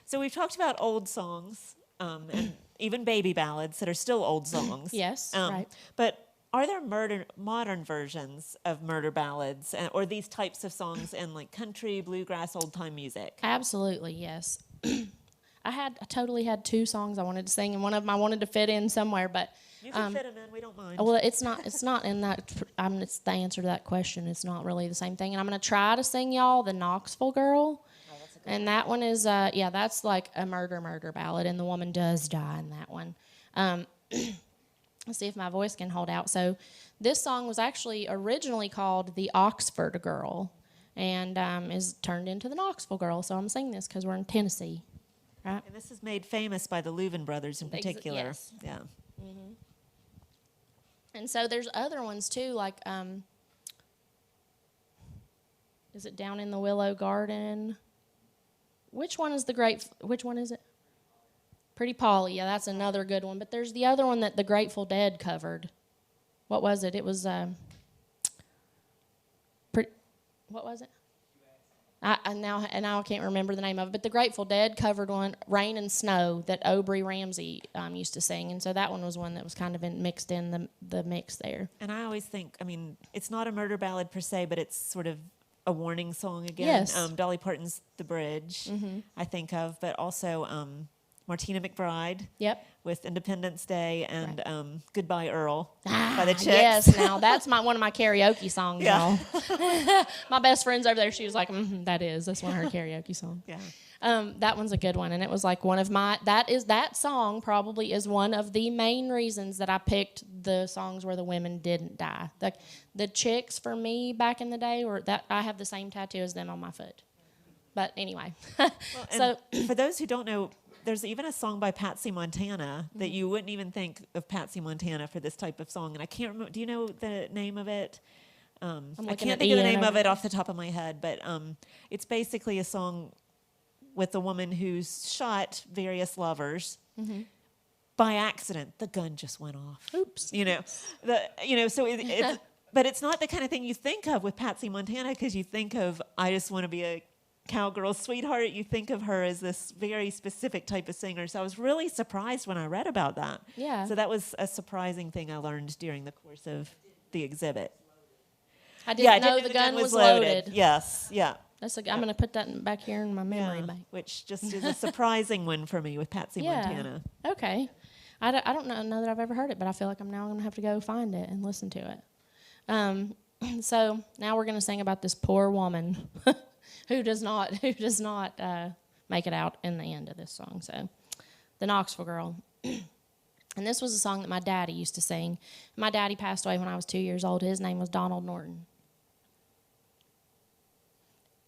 So we've talked about old songs and even baby ballads that are still old songs. Yes, right. But are there modern versions of murder ballads or these types of songs in like country, bluegrass, old-time music? Absolutely, yes. I totally had two songs I wanted to sing, and one of them I wanted to fit in somewhere, but you can fit them in. We don't mind. Well, it's not in that. It's the answer to that question. It's not really the same thing, and I'm gonna try to sing y'all the Knoxville Girl. Oh, that's a good one. That one is that's like a murder ballad, and the woman does die in that one. Let's see if my voice can hold out. So this song was actually originally called the Oxford Girl, and is turned into the Knoxville Girl. So I'm singing this because we're in Tennessee, right? And this is made famous by the Louvin brothers in particular. Yes. Yeah. Mm-hmm. And so there's other ones too, like is it Down in the Willow Garden? Which one is it? Pretty Polly, yeah, that's another good one. But there's the other one that the Grateful Dead covered. What was it? It was, what was it? Now I can't remember the name of it. But the Grateful Dead covered one, Rain and Snow, that Aubrey Ramsey used to sing. And so that one was one that was kind of mixed in the mix there. And I always think, I mean, it's not a murder ballad per se, but it's sort of a warning song again. Yes. Dolly Parton's The Bridge, I think of, but also Martina McBride. Yep. With Independence Day and right. Goodbye Earl by the Chicks. Yes, now that's one of my karaoke songs, yeah. y'all. My best friend's over there. She was like, that's one of her karaoke songs. Yeah. That one's a good one, and it was like one of my. That song probably is one of the main reasons that I picked the songs where the women didn't die. The Chicks for me back in the day were that I have the same tattoo as them on my foot. But anyway, well, for those who don't know. There's even a song by Patsy Montana that you wouldn't even think of Patsy Montana for this type of song. And I can't remember. Do you know the name of it? I can't think of the name of it off the top of my head. But it's basically a song with a woman who's shot various lovers. By accident. The gun just went off. Oops. So it's but it's not the kind of thing you think of with Patsy Montana because you think of, I just want to be a cowgirl sweetheart. You think of her as this very specific type of singer. So I was really surprised when I read about that. Yeah. So that was a surprising thing I learned during the course of the exhibit. I didn't know the gun was loaded. Yes, yeah. I'm going to put that back here in my memory bank. Which just is a surprising one for me with Patsy Montana. Okay. I don't know that I've ever heard it, but I feel like I'm now going to have to go find it and listen to it. So now we're going to sing about this poor woman who does not make it out in the end of this song. So, the Knoxville Girl. And this was a song that my daddy used to sing. My daddy passed away when I was 2 years old. His name was Donald Norton.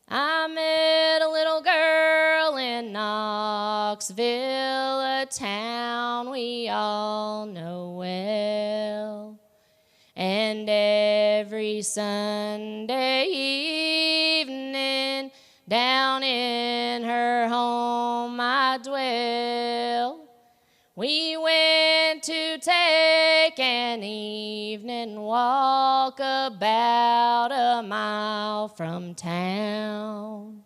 I met a little girl in Knoxville, a town we all know well. And every Sunday evening, down in her home I dwell. We went to take an evening walk about a mile from town.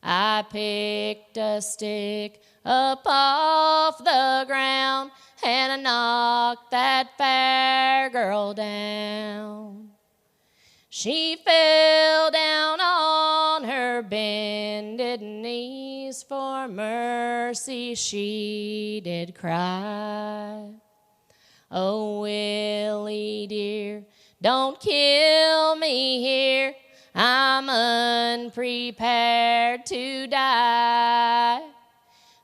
I picked a stick up off the ground and I knocked that fair girl down. She fell down on her bended knees, for mercy she did cry. Oh, Willie dear, don't kill me here. I'm unprepared to die.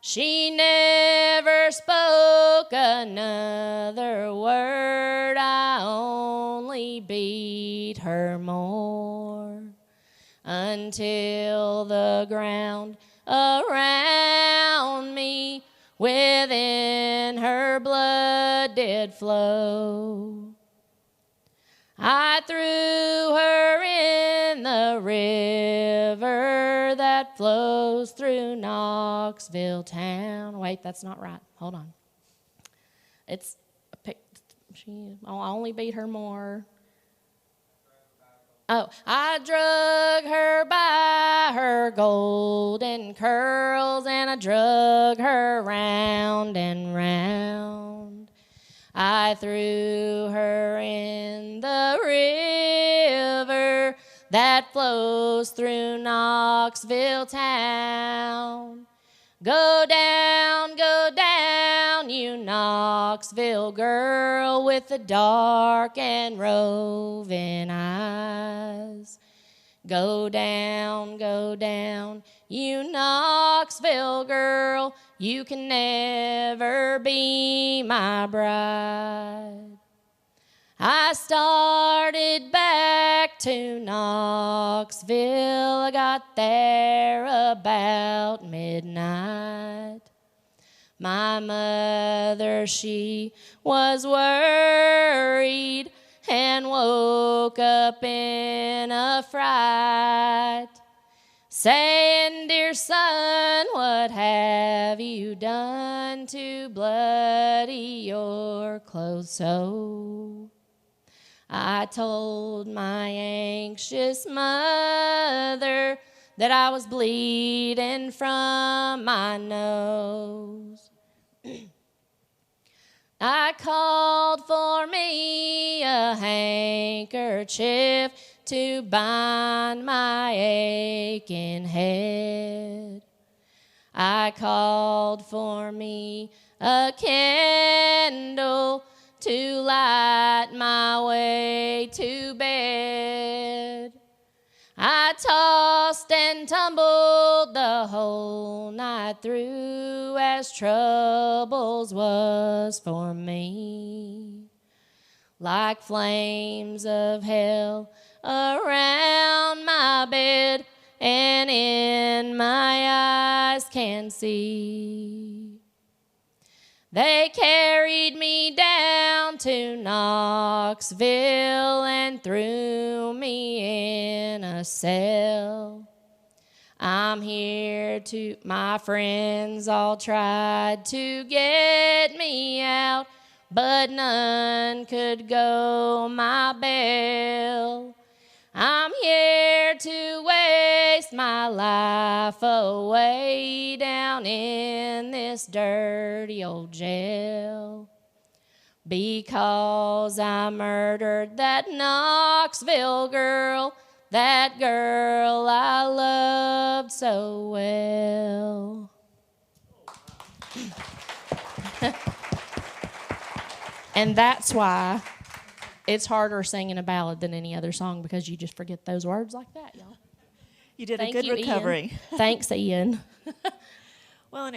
She never spoke another word. I only beat her more until the ground around me within her blood did flow. I threw her in the river that flows through Knoxville town. Wait, that's not right. Hold on. It's I only beat her more. Oh, I drug her by her golden curls, and I drug her round and round. I threw her in the river that flows through Knoxville town. Go down, you Knoxville girl with the dark and roving eyes. Go down, you Knoxville girl, you can never be my bride. I started back to Knoxville. I got there about midnight. My mother, she was worried and woke up in a fright, saying, dear son, what have you done to bloody your clothes so? I told my anxious mother that I was bleeding from my nose. I called for me a handkerchief to bind my aching head. I called for me a candle to light my way to bed. I tossed and tumbled the whole night through as troubles was for me. Like flames of hell around my bed and in my eyes can see. They carried me down to Knoxville and threw me in a cell. I'm here to, my friends all tried to get me out, but none could go my bail. I'm here to waste my life away down in this dirty old jail, because I murdered that Knoxville girl, that girl I loved so well. And that's why it's harder singing a ballad than any other song, because you just forget those words like that, y'all. You did a good recovery. Ian. Thanks, Ian. Well, and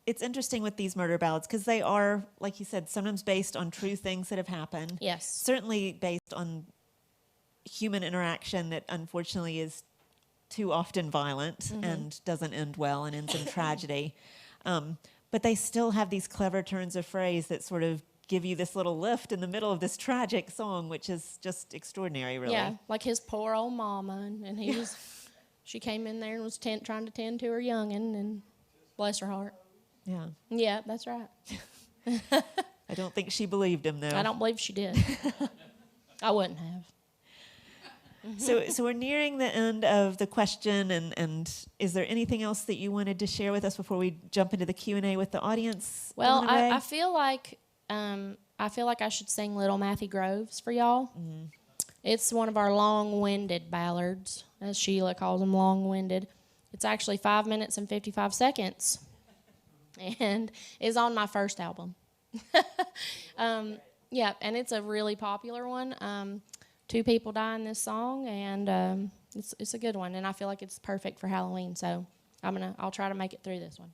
it's interesting with these murder ballads because they are, like you said, sometimes based on true things that have happened. Yes. Certainly based on human interaction that unfortunately is too often violent and doesn't end well and ends in tragedy. But they still have these clever turns of phrase that sort of give you this little lift in the middle of this tragic song, which is just extraordinary, really. Yeah, like his poor old mama, and he was, she came in there and was trying to tend to her youngin', and bless her heart. Yeah. Yeah, that's right. I don't think she believed him, though. I don't believe she did. I wouldn't have. So we're nearing the end of the question, and is there anything else that you wanted to share with us before we jump into the Q&A with the audience? Well, I feel like I should sing Little Matthew Groves for y'all. Mm-hmm. It's one of our long-winded ballads, as Sheila calls them, long-winded. It's actually 5 minutes and 55 seconds, and is on my first album. Yeah, and it's a really popular one. Two people die in this song, and it's a good one, and I feel like it's perfect for Halloween. So I'll try to make it through this one.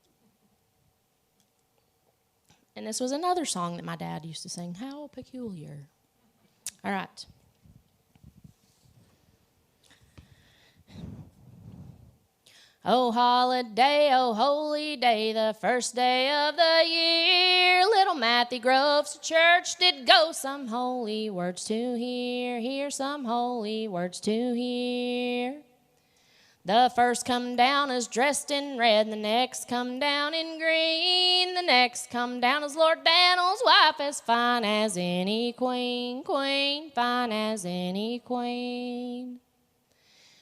And this was another song that my dad used to sing. How peculiar! All right. Oh, holiday, oh, holy day, the first day of the year. Little Matthew Groves to church did go, some holy words to hear some holy words to hear. The first come down is dressed in red, the next come down in green. The next come down is Lord Daniel's wife, as fine as any queen, fine as any queen.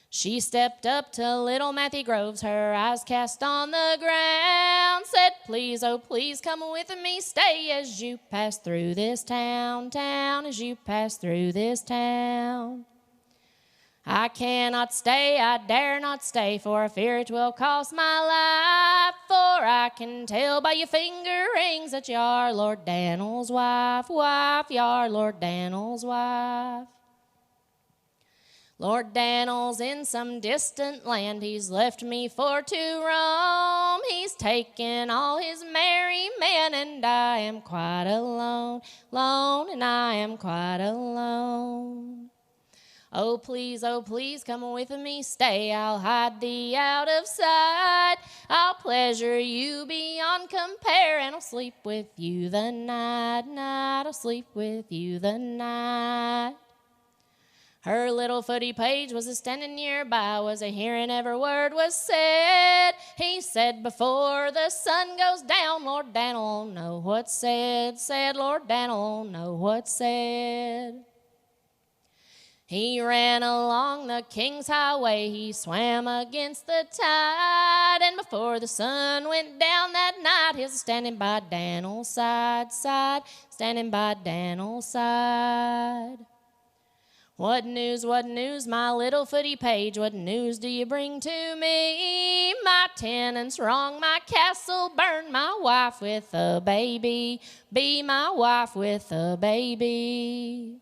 She stepped up to little Matthew Groves, her eyes cast on the ground, said, please, oh please, come with me, stay as you pass through this town, as you pass through this town. I cannot stay, I dare not stay, for I fear it will cost my life, for I can tell by your finger rings that you're Lord Daniel's wife, you're Lord Daniel's wife. Lord Daniel's in some distant land, he's left me for to roam. He's taken all his merry men, and I am quite alone, and I am quite alone. Oh please, come with me, stay, I'll hide thee out of sight. I'll pleasure you beyond compare, and I'll sleep with you the night, I'll sleep with you the night. Her little footy page was a standing nearby, was a hearing every word was said. He said, before the sun goes down, Lord Daniel know what's said, Lord Daniel know what's said. He ran along the King's Highway, he swam against the tide, and before the sun went down that night, he was standing by Daniel's side, standing by Daniel's side. What news, my little footy page, what news do you bring to me? My tenants wrong, my castle burned, my wife with a baby, be my wife with a baby.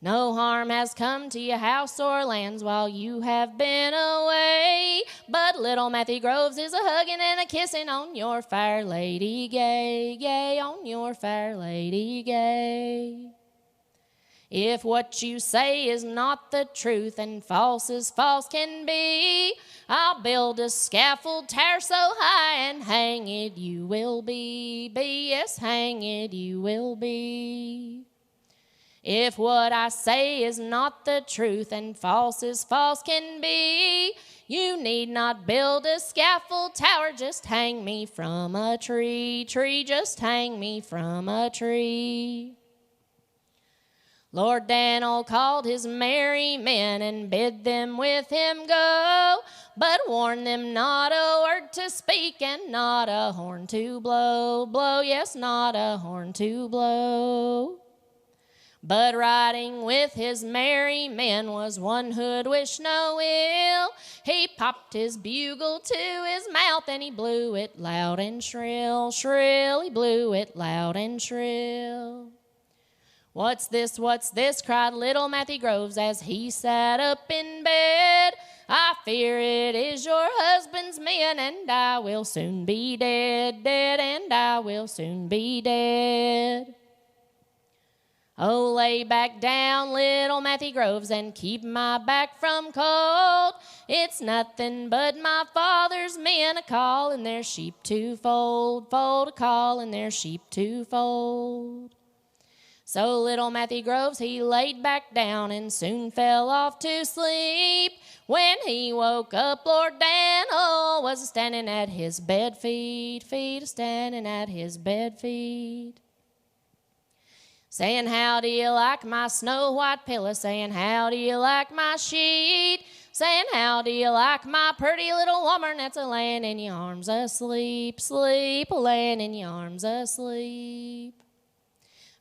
No harm has come to your house or lands while you have been away, but little Matthew Groves is a hugging and a kissing on your fair lady gay, on your fair lady gay. If what you say is not the truth and false as false can be, I'll build a scaffold tower so high and hang it you will be, yes, hang it you will be. If what I say is not the truth and false as false can be, you need not build a scaffold tower, just hang me from a tree, just hang me from a tree. Lord Daniel called his merry men and bid them with him go, but warned them not a word to speak and not a horn to blow, yes, not a horn to blow. But riding with his merry men was one who'd wish no ill. He popped his bugle to his mouth and he blew it loud and shrill, he blew it loud and shrill. What's this, cried little Matthew Groves as he sat up in bed. I fear it is your husband's men, and I will soon be dead, and I will soon be dead. Oh, lay back down, little Matthew Groves, and keep my back from cold. It's nothing but my father's men a-calling their sheep to fold, a-calling their sheep to fold. So little Matthew Groves, he laid back down and soon fell off to sleep. When he woke up, Lord Daniel was standing at his bed feet, standing at his bed feet. Saying, how do you like my snow white pillow? Saying, how do you like my sheet? Saying, how do you like my pretty little woman that's a-laying in your arms asleep, laying in your arms asleep?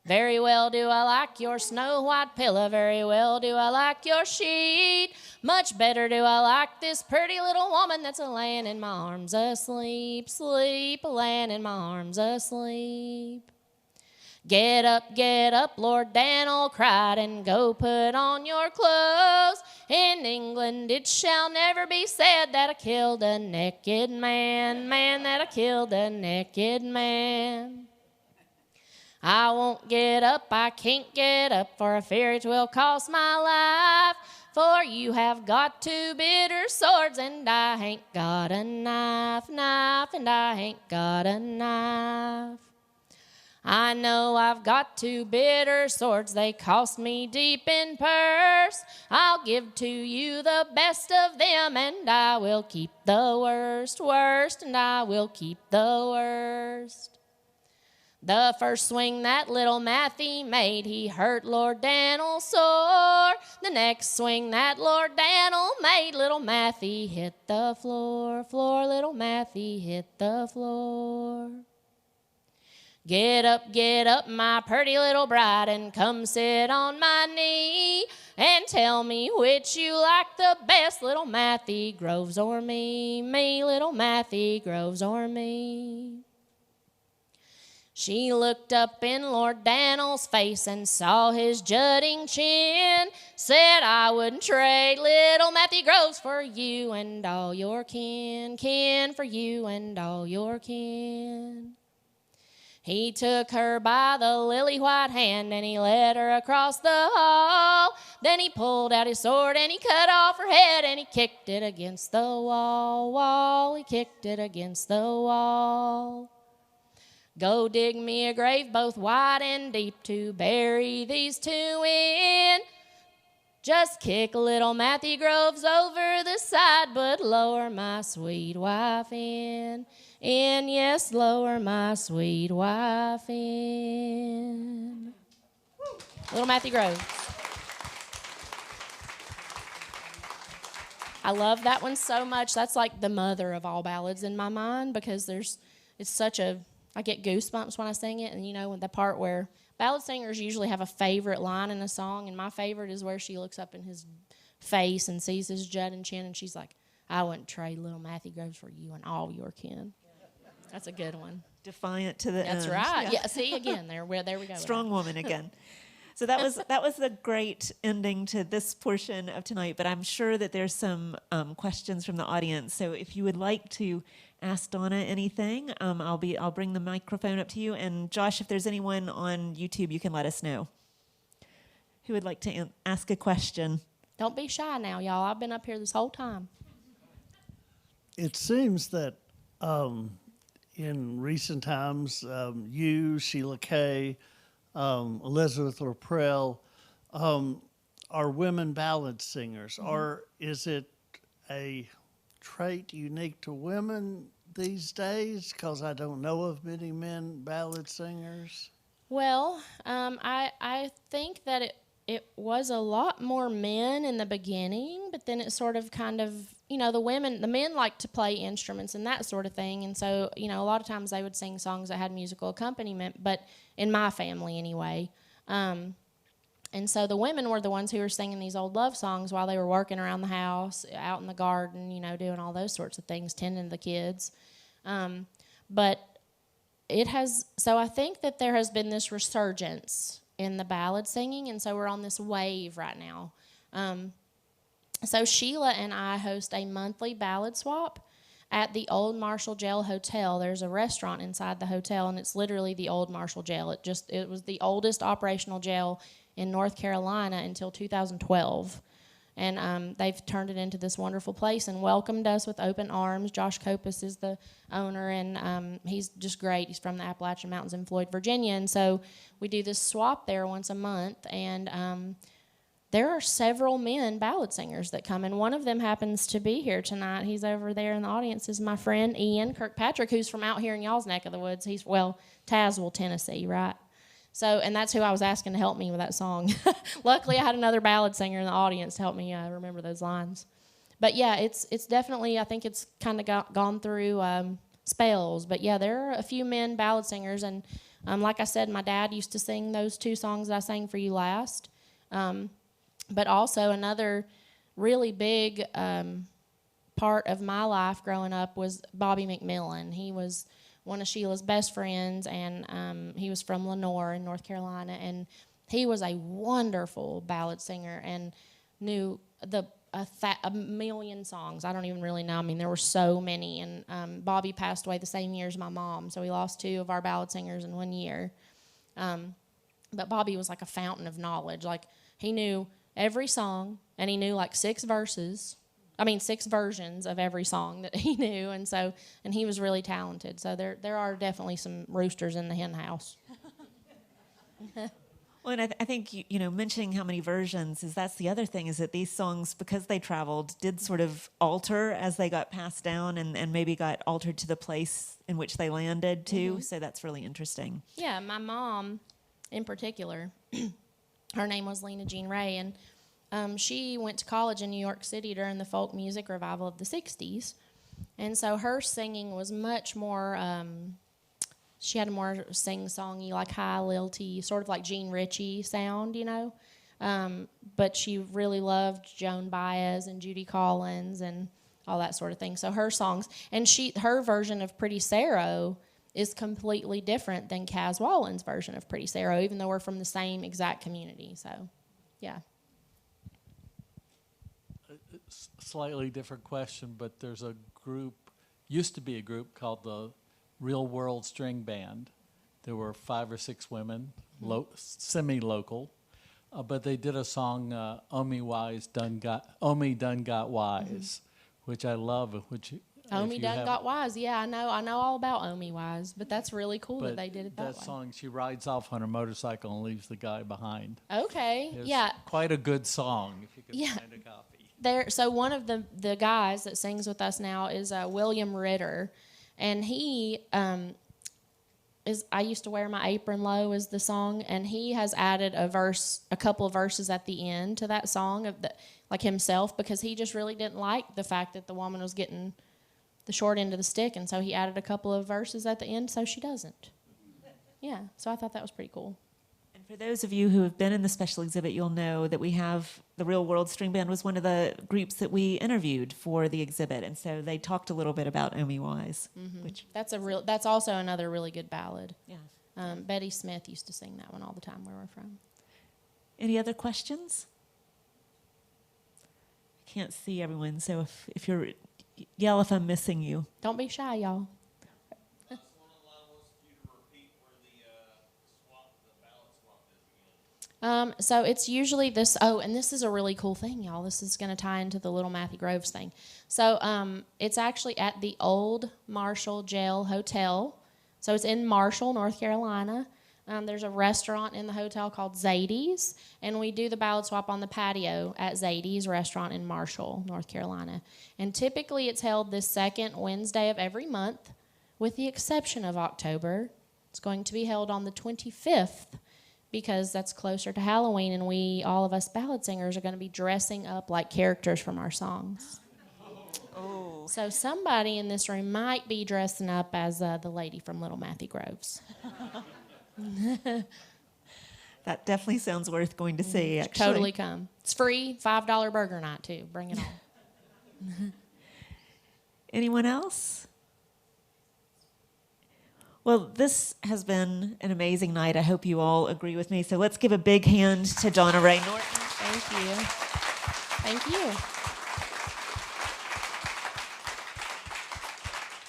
Very well do I like your snow white pillow. Very well do I like your sheet. Much better do I like this pretty little woman that's a-layin' in my arms asleep, sleep, a-layin' in my arms asleep. Get up, Lord Daniel cried, and go put on your clothes. In England it shall never be said that I killed a naked man, that I killed a naked man. I won't get up, I can't get up, for I fear it will cost my life. For you have got two bitter swords, and I ain't got a knife, and I ain't got a knife. I know I've got two bitter swords, they cost me deep in purse. I'll give to you the best of them, and I will keep the worst, and I will keep the worst. The first swing that little Matthew made, he hurt Lord Daniel sore. The next swing that Lord Daniel made, little Matthew hit the floor, little Matthew hit the floor. Get up, my pretty little bride, and come sit on my knee, and tell me which you like the best, little Matthew Groves or me, little Matthew Groves or me. She looked up in Lord Daniel's face and saw his jutting chin, said, I wouldn't trade little Matthew Groves for you and all your kin, for you and all your kin. He took her by the lily white hand, and he led her across the hall. Then he pulled out his sword, and he cut off her head, and he kicked it against the wall, he kicked it against the wall. Go dig me a grave both wide and deep to bury these two in. Just kick little Matthew Groves over the side, but lower my sweet wife in, yes, lower my sweet wife in. Little Matthew Groves. I love that one so much. That's like the mother of all ballads in my mind, because I get goosebumps when I sing it. And you know, the part where ballad singers usually have a favorite line in a song, and my favorite is where she looks up in his face and sees his jutting chin, and she's like, I wouldn't trade little Matthew Groves for you and all your kin. That's a good one. Defiant to the That's end. right. Yeah. See, again, there we go. Strong woman again. So that was a great ending to this portion of tonight. But I'm sure that there's some questions from the audience. So if you would like to ask Donna anything, I'll bring the microphone up to you. And Josh, if there's anyone on YouTube, you can let us know. Who would like to ask a question? Don't be shy now, y'all. I've been up here this whole time. It seems that in recent times, you, Sheila Kay, Elizabeth Laprelle, are women ballad singers. Mm-hmm. Or is it a trait unique to women these days? Because I don't know of many men ballad singers. Well, I think that it was a lot more men in the beginning, but then it sort of kind of, the men like to play instruments and that sort of thing. And so, a lot of times they would sing songs that had musical accompaniment, but in my family anyway. And so the women were the ones who were singing these old love songs while they were working around the house, out in the garden, doing all those sorts of things, tending to the kids. But so I think that there has been this resurgence in the ballad singing, and so we're on this wave right now. So Sheila and I host a monthly ballad swap at the Old Marshall Jail Hotel. There's a restaurant inside the hotel, and it's literally the Old Marshall Jail. It was the oldest operational jail in North Carolina until 2012. And they've turned it into this wonderful place and welcomed us with open arms. Josh Kopus is the owner, and he's just great. He's from the Appalachian Mountains in Floyd, Virginia. And so we do this swap there once a month, and there are several men ballad singers that come, and one of them happens to be here tonight. He's over there in the audience. Is my friend Ian Kirkpatrick, who's from out here in y'all's neck of the woods. He's, Tazewell, Tennessee, right? So, and that's who I was asking to help me with that song. Luckily, I had another ballad singer in the audience to help me remember those lines. But yeah, it's definitely, I think it's kind of gone through spells. But yeah, there are a few men ballad singers, and Like I said, my dad used to sing those 2 songs that I sang for you last. But also another really big part of my life growing up was Bobby McMillan. He was one of Sheila's best friends, and he was from Lenoir in North Carolina, and he was a wonderful ballad singer and knew a million songs. I don't even really know. I mean, there were so many, and Bobby passed away the same year as my mom, so we lost 2 of our ballad singers in 1 year. But Bobby was like a fountain of knowledge. Like, he knew every song, and he knew like 6 versions of every song that he knew, and he was really talented. So there are definitely some roosters in the hen house. Well, and I think, mentioning how many versions that's the other thing, is that these songs, because they traveled, did sort of alter as they got passed down, and maybe got altered to the place in which they landed too. Mm-hmm. So that's really interesting. Yeah, my mom in particular, her name was Lena Jean Ray, and she went to college in New York City during the folk music revival of the 60s. And so her singing was much more, she had a more sing-songy, like high lilty, sort of like Jean Ritchie sound, but she really loved Joan Baez and Judy Collins and all that sort of thing. So her songs, and her version of Pretty Sarah is completely different than Kaz Wallen's version of Pretty Sarah, even though we're from the same exact community. So, yeah. Slightly different question, but there's used to be a group called the Real World String Band. There were 5 or 6 women, semi-local, but they did a song, Omi Done Got Wise, which I love. Omi Done Got Wise, yeah, I know all about Omi Wise, but that's really cool that they did it that way. That song, she rides off on her motorcycle and leaves the guy behind. Okay, it's quite a good song, if you can find a copy. So one of the guys that sings with us now is William Ritter, and he I used to wear my apron low is the song, and he has added a couple of verses at the end to that song like himself, because he just really didn't like the fact that the woman was getting the short end of the stick, and so he added a couple of verses at the end so she doesn't. Yeah, so I thought that was pretty cool. And for those of you who have been in the special exhibit, you'll know that we have the Real World String Band was one of the groups that we interviewed for the exhibit, and so they talked a little bit about Omi Wise. Mm-hmm. That's also another really good ballad. Yeah. Betty Smith used to sing that one all the time where we're from. Any other questions? I can't see everyone, so if you're yell if I'm missing you. Don't be shy, y'all. So it's usually this. Oh, and this is a really cool thing, y'all. This is going to tie into the Little Matthew Groves thing. So it's actually at the Old Marshall Jail Hotel. So it's in Marshall, North Carolina. There's a restaurant in the hotel called Zadie's, and we do the ballad swap on the patio at Zadie's restaurant in Marshall, North Carolina. And typically it's held this second Wednesday of every month, with the exception of October. It's going to be held on the 25th, because that's closer to Halloween, and all of us ballad singers are going to be dressing up like characters from our songs. Oh. So somebody in this room might be dressing up as the lady from Little Matthew Groves. That definitely sounds worth going to see, actually. Totally come. It's free, $5 burger night, too. Bring it on. Anyone else? Well, this has been an amazing night. I hope you all agree with me. So let's give a big hand to Donna Ray Norton. Thank you. Thank you.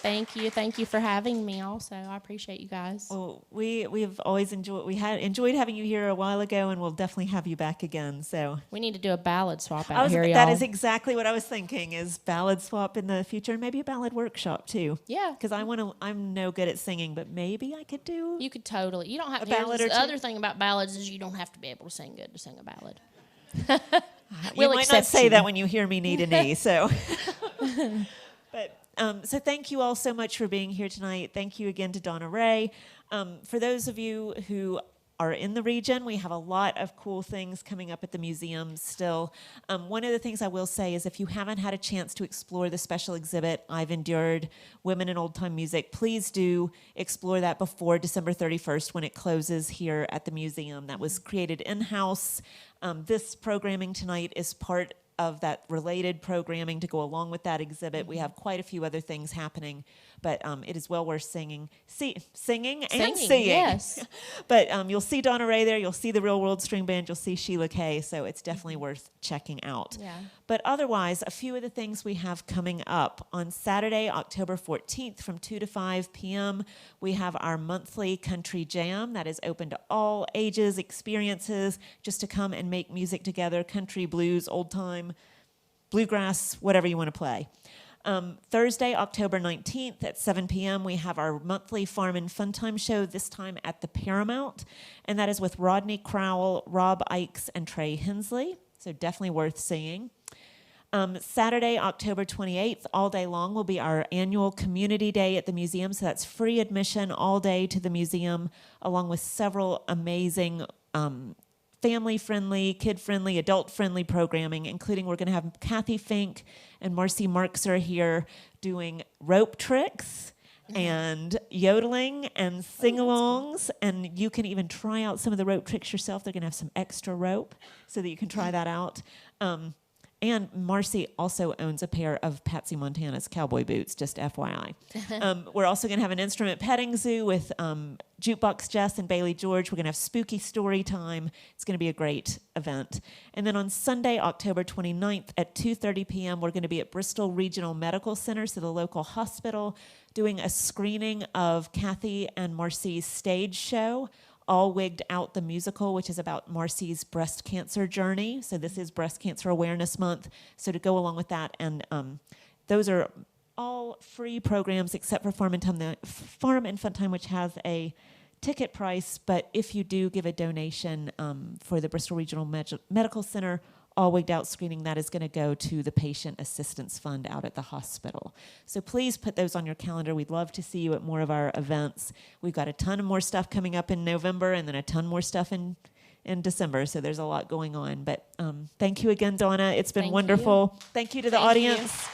Thank you. Thank you for having me also. I appreciate you guys. Well, we've always enjoyed having you here a while ago, and we'll definitely have you back again. So we need to do a ballad swap out here, y'all. That is exactly what I was thinking, is ballad swap in the future, and maybe a ballad workshop too. Yeah. Because I'm no good at singing, but maybe I could do. You could totally. You don't have a ballad or two. The other thing about ballads is you don't have to be able to sing good to sing a ballad. You might not say that when you hear me need a knee. So. But. So thank you all so much for being here tonight. Thank you again to Donna Ray. For those of you who are in the region. We have a lot of cool things coming up at the museum still. One of the things I will say is if you haven't had a chance to explore the special exhibit, I've Endured Women in Old Time Music, please do explore that before December 31st when it closes here at the museum. That was created in-house. This programming tonight is part of that related programming to go along with that exhibit. We have quite a few other things happening, but it is well worth singing and seeing. Yes. But you'll see Donna Ray there. You'll see the Real World String Band. You'll see Sheila Kay. So it's definitely worth checking out. Yeah. But otherwise, a few of the things we have coming up. On Saturday, October 14th from 2 to 5 p.m., we have our monthly country jam that is open to all ages, experiences, just to come and make music together, country, blues, old time, bluegrass, whatever you want to play. Thursday, October 19th at 7 p.m., we have our monthly Farm and Fun Time show, this time at the Paramount, and that is with Rodney Crowell, Rob Ikes, and Trey Hensley, so definitely worth seeing. Saturday, October 28th, all day long, will be our annual community day at the museum, so that's free admission all day to the museum, along with several amazing family-friendly, kid-friendly, adult-friendly programming, including we're going to have Kathy Fink and Marcy Markser here doing rope tricks and yodeling and sing-alongs, and you can even try out some of the rope tricks yourself. They're going to have some extra rope so that you can try that out. And Marcy also owns a pair of Patsy Montana's cowboy boots, just FYI. We're also going to have an instrument petting zoo with Jukebox Jess and Bailey George. We're going to have spooky story time. It's going to be a great event. And then on Sunday, October 29th at 2:30 p.m., we're going to be at Bristol Regional Medical Center, so the local hospital, doing a screening of Kathy and Marcy's stage show, All Wigged Out the Musical, which is about Marcy's breast cancer journey. So this is Breast Cancer Awareness Month. So to go along with that, and those are all free programs except for Farm and Fun Time, which has a ticket price. But if you do give a donation for the Bristol Regional Medical Center All Wigged Out screening, that is going to go to the Patient Assistance Fund out at the hospital. So please put those on your calendar. We'd love to see you at more of our events. We've got a ton of more stuff coming up in November and then a ton more stuff in December. So there's a lot going on. But thank you again, Donna. It's been Thank wonderful. you. Thank you to the Thank you. audience.